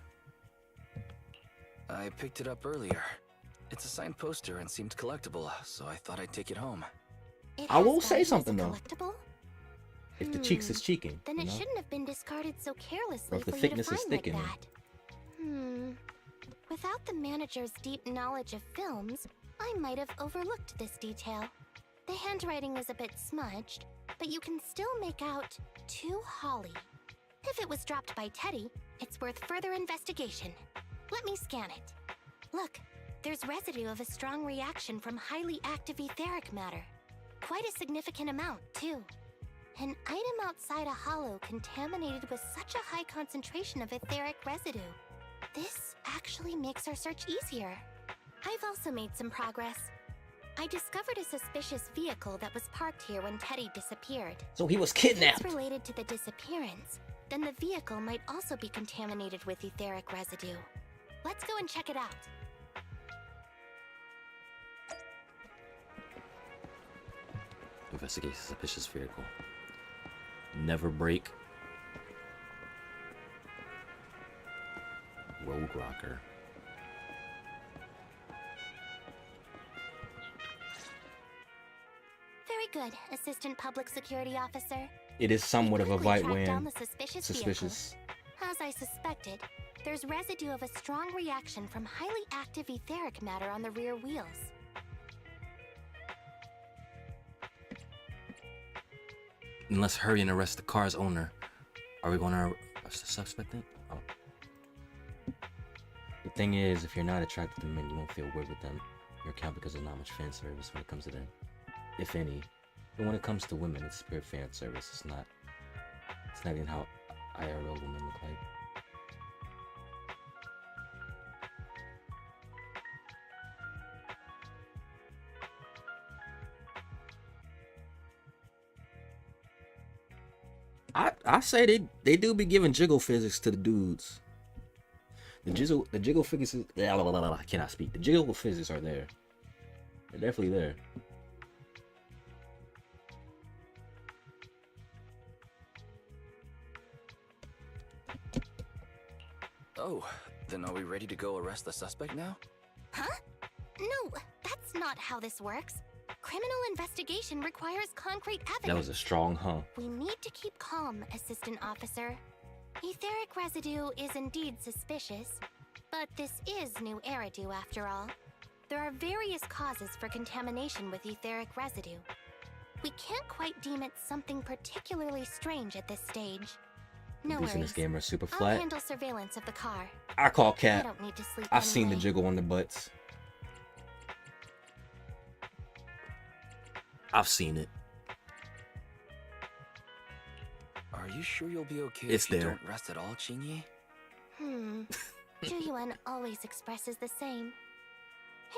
I picked it up earlier. It's a signed poster and seemed collectible, so I thought I'd take it home. It I has will say value as a something, though. collectible? If the cheeks is cheeking, Then you it know? shouldn't have been discarded so carelessly Or if the for you to thickness is find thick like enough. that. Without the manager's deep knowledge of films, I might have overlooked this detail. The handwriting is a bit smudged, but you can still make out "To Holly." If it was dropped by Teddy, it's worth further investigation. Let me scan it. Look, there's residue of a strong reaction from highly active etheric matter. Quite a significant amount, too. An item outside a hollow contaminated with such a high concentration of etheric residue. This actually makes our search easier. I've also made some progress. I discovered a suspicious vehicle that was parked here when Teddy disappeared. So he was If kidnapped. it's related to the disappearance, then the vehicle might also be contaminated with etheric residue. Let's go and check it out. Investigate suspicious vehicle. Never break. Rogue rocker. Very good, Assistant Public Security Officer. It is somewhat of a Quickly tracked white down win. the suspicious Suspicious. vehicle. As I suspected, there's residue of a strong reaction from highly active etheric matter on the rear wheels. And let's hurry and arrest the car's owner. Are we gonna arrest the suspect then? Oh. The thing is, if you're not attracted to men, you won't feel weird with them. Your account because there's not much fan service when it comes to them. If any. But when it comes to women, it's pure fan service. It's not even how IRL women look like. I say they do be giving jiggle physics to the dudes. The jiggle physics is, I cannot speak. The jiggle physics are there. They're definitely there. Oh, then are we ready to go arrest the suspect now? Huh? No, that's not how this works. Criminal investigation requires concrete evidence. That was a strong huh. We need to keep calm, Assistant Officer. Etheric residue is indeed suspicious, but this is new Eridu after all. There are various causes for contamination with etheric residue. We can't quite deem it something particularly strange at this stage. No These in worries. this game are super I'll flat. handle surveillance of the car. I call I cap. don't need to sleep I've seen the anyway. jiggle on the butts. I've seen it. Are you sure you'll be okay It's if you there. don't rest at all, Qingyi? Zhuyuan always expresses the same.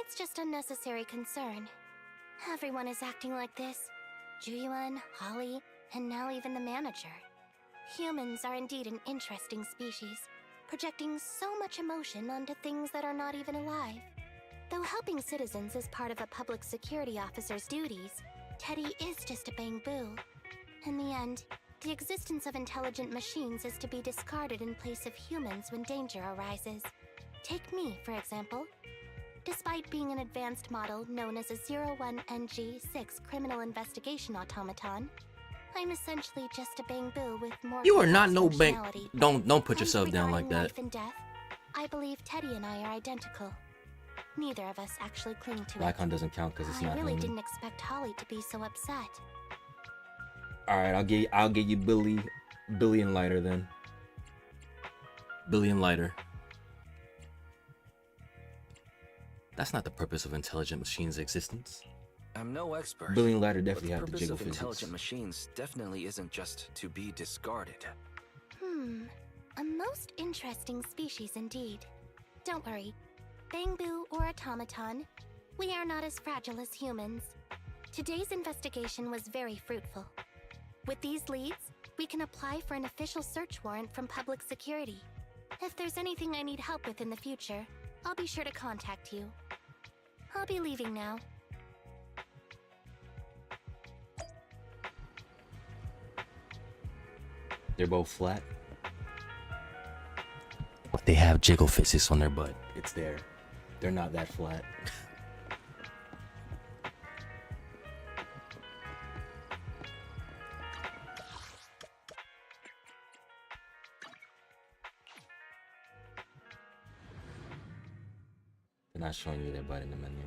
It's just unnecessary concern. Everyone is acting like this. Zhuyuan, Holly, and now even the manager. Humans are indeed an interesting species, projecting so much emotion onto things that are not even alive. Though helping citizens is part of a public security officer's duties, Teddy is just a bamboo. In the end, the existence of intelligent machines is to be discarded in place of humans when danger arises. Take me, for example. Despite being an advanced model known as a 01NG6 criminal investigation automaton, I'm essentially just a bamboo with more. You are not no bank. functionality. Don't put And yourself down like regarding that. Life and death, I believe Teddy and I are identical. Neither of us actually cling to it. Lycon doesn't count because it's I not really human. didn't expect Holly to be so upset. All right, I'll give you Billy and Lighter then. Billy and Lighter. That's not the purpose of intelligent machines' existence. I'm no expert. Billy and Lighter definitely but have the the purpose jiggle of physics. intelligent machines definitely isn't just to be discarded. A most interesting species indeed. Don't worry. Bangbu or automaton, we are not as fragile as humans. Today's investigation was very fruitful. With these leads, we can apply for an official search warrant from public security. If there's anything I need help with in the future, I'll be sure to contact you. I'll be leaving now. They're both flat. They have jiggle physics on their butt. It's there. They're not that flat. They're not showing you their butt in the menu.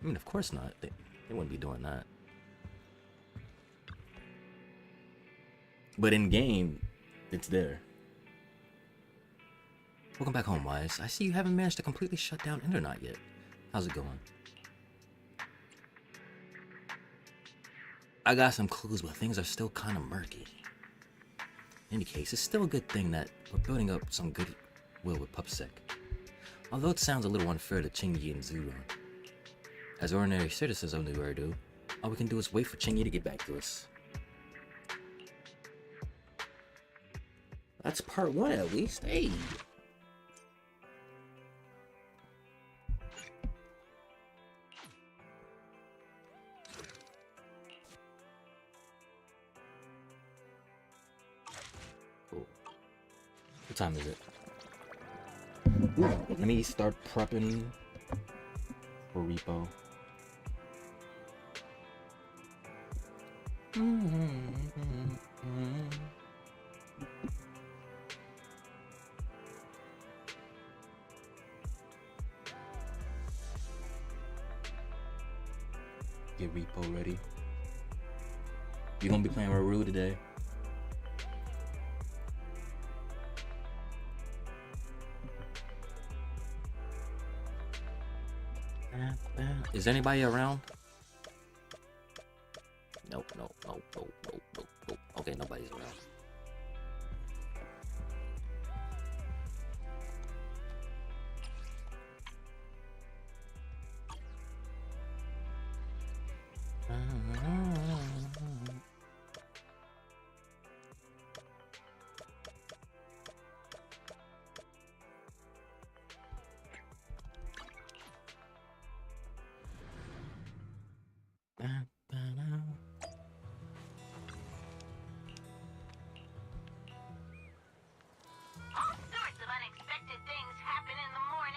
I mean, of course not. They wouldn't be doing that. But in game, it's there. Welcome back home, Wise. I see you haven't managed to completely shut down Internet yet. How's it going? I got some clues, but things are still kind of murky. In any case, it's still a good thing that we're building up some goodwill with PubSec. Although it sounds a little unfair to Chingy and Zero. As ordinary citizens of New Erdu, all we can do is wait for Chingy to get back to us. That's part 1 at least. Hey! Cool. What time is it? Ooh, let me start prepping for repo. Get repo ready. You gonna be playing Maru today? Is anybody around?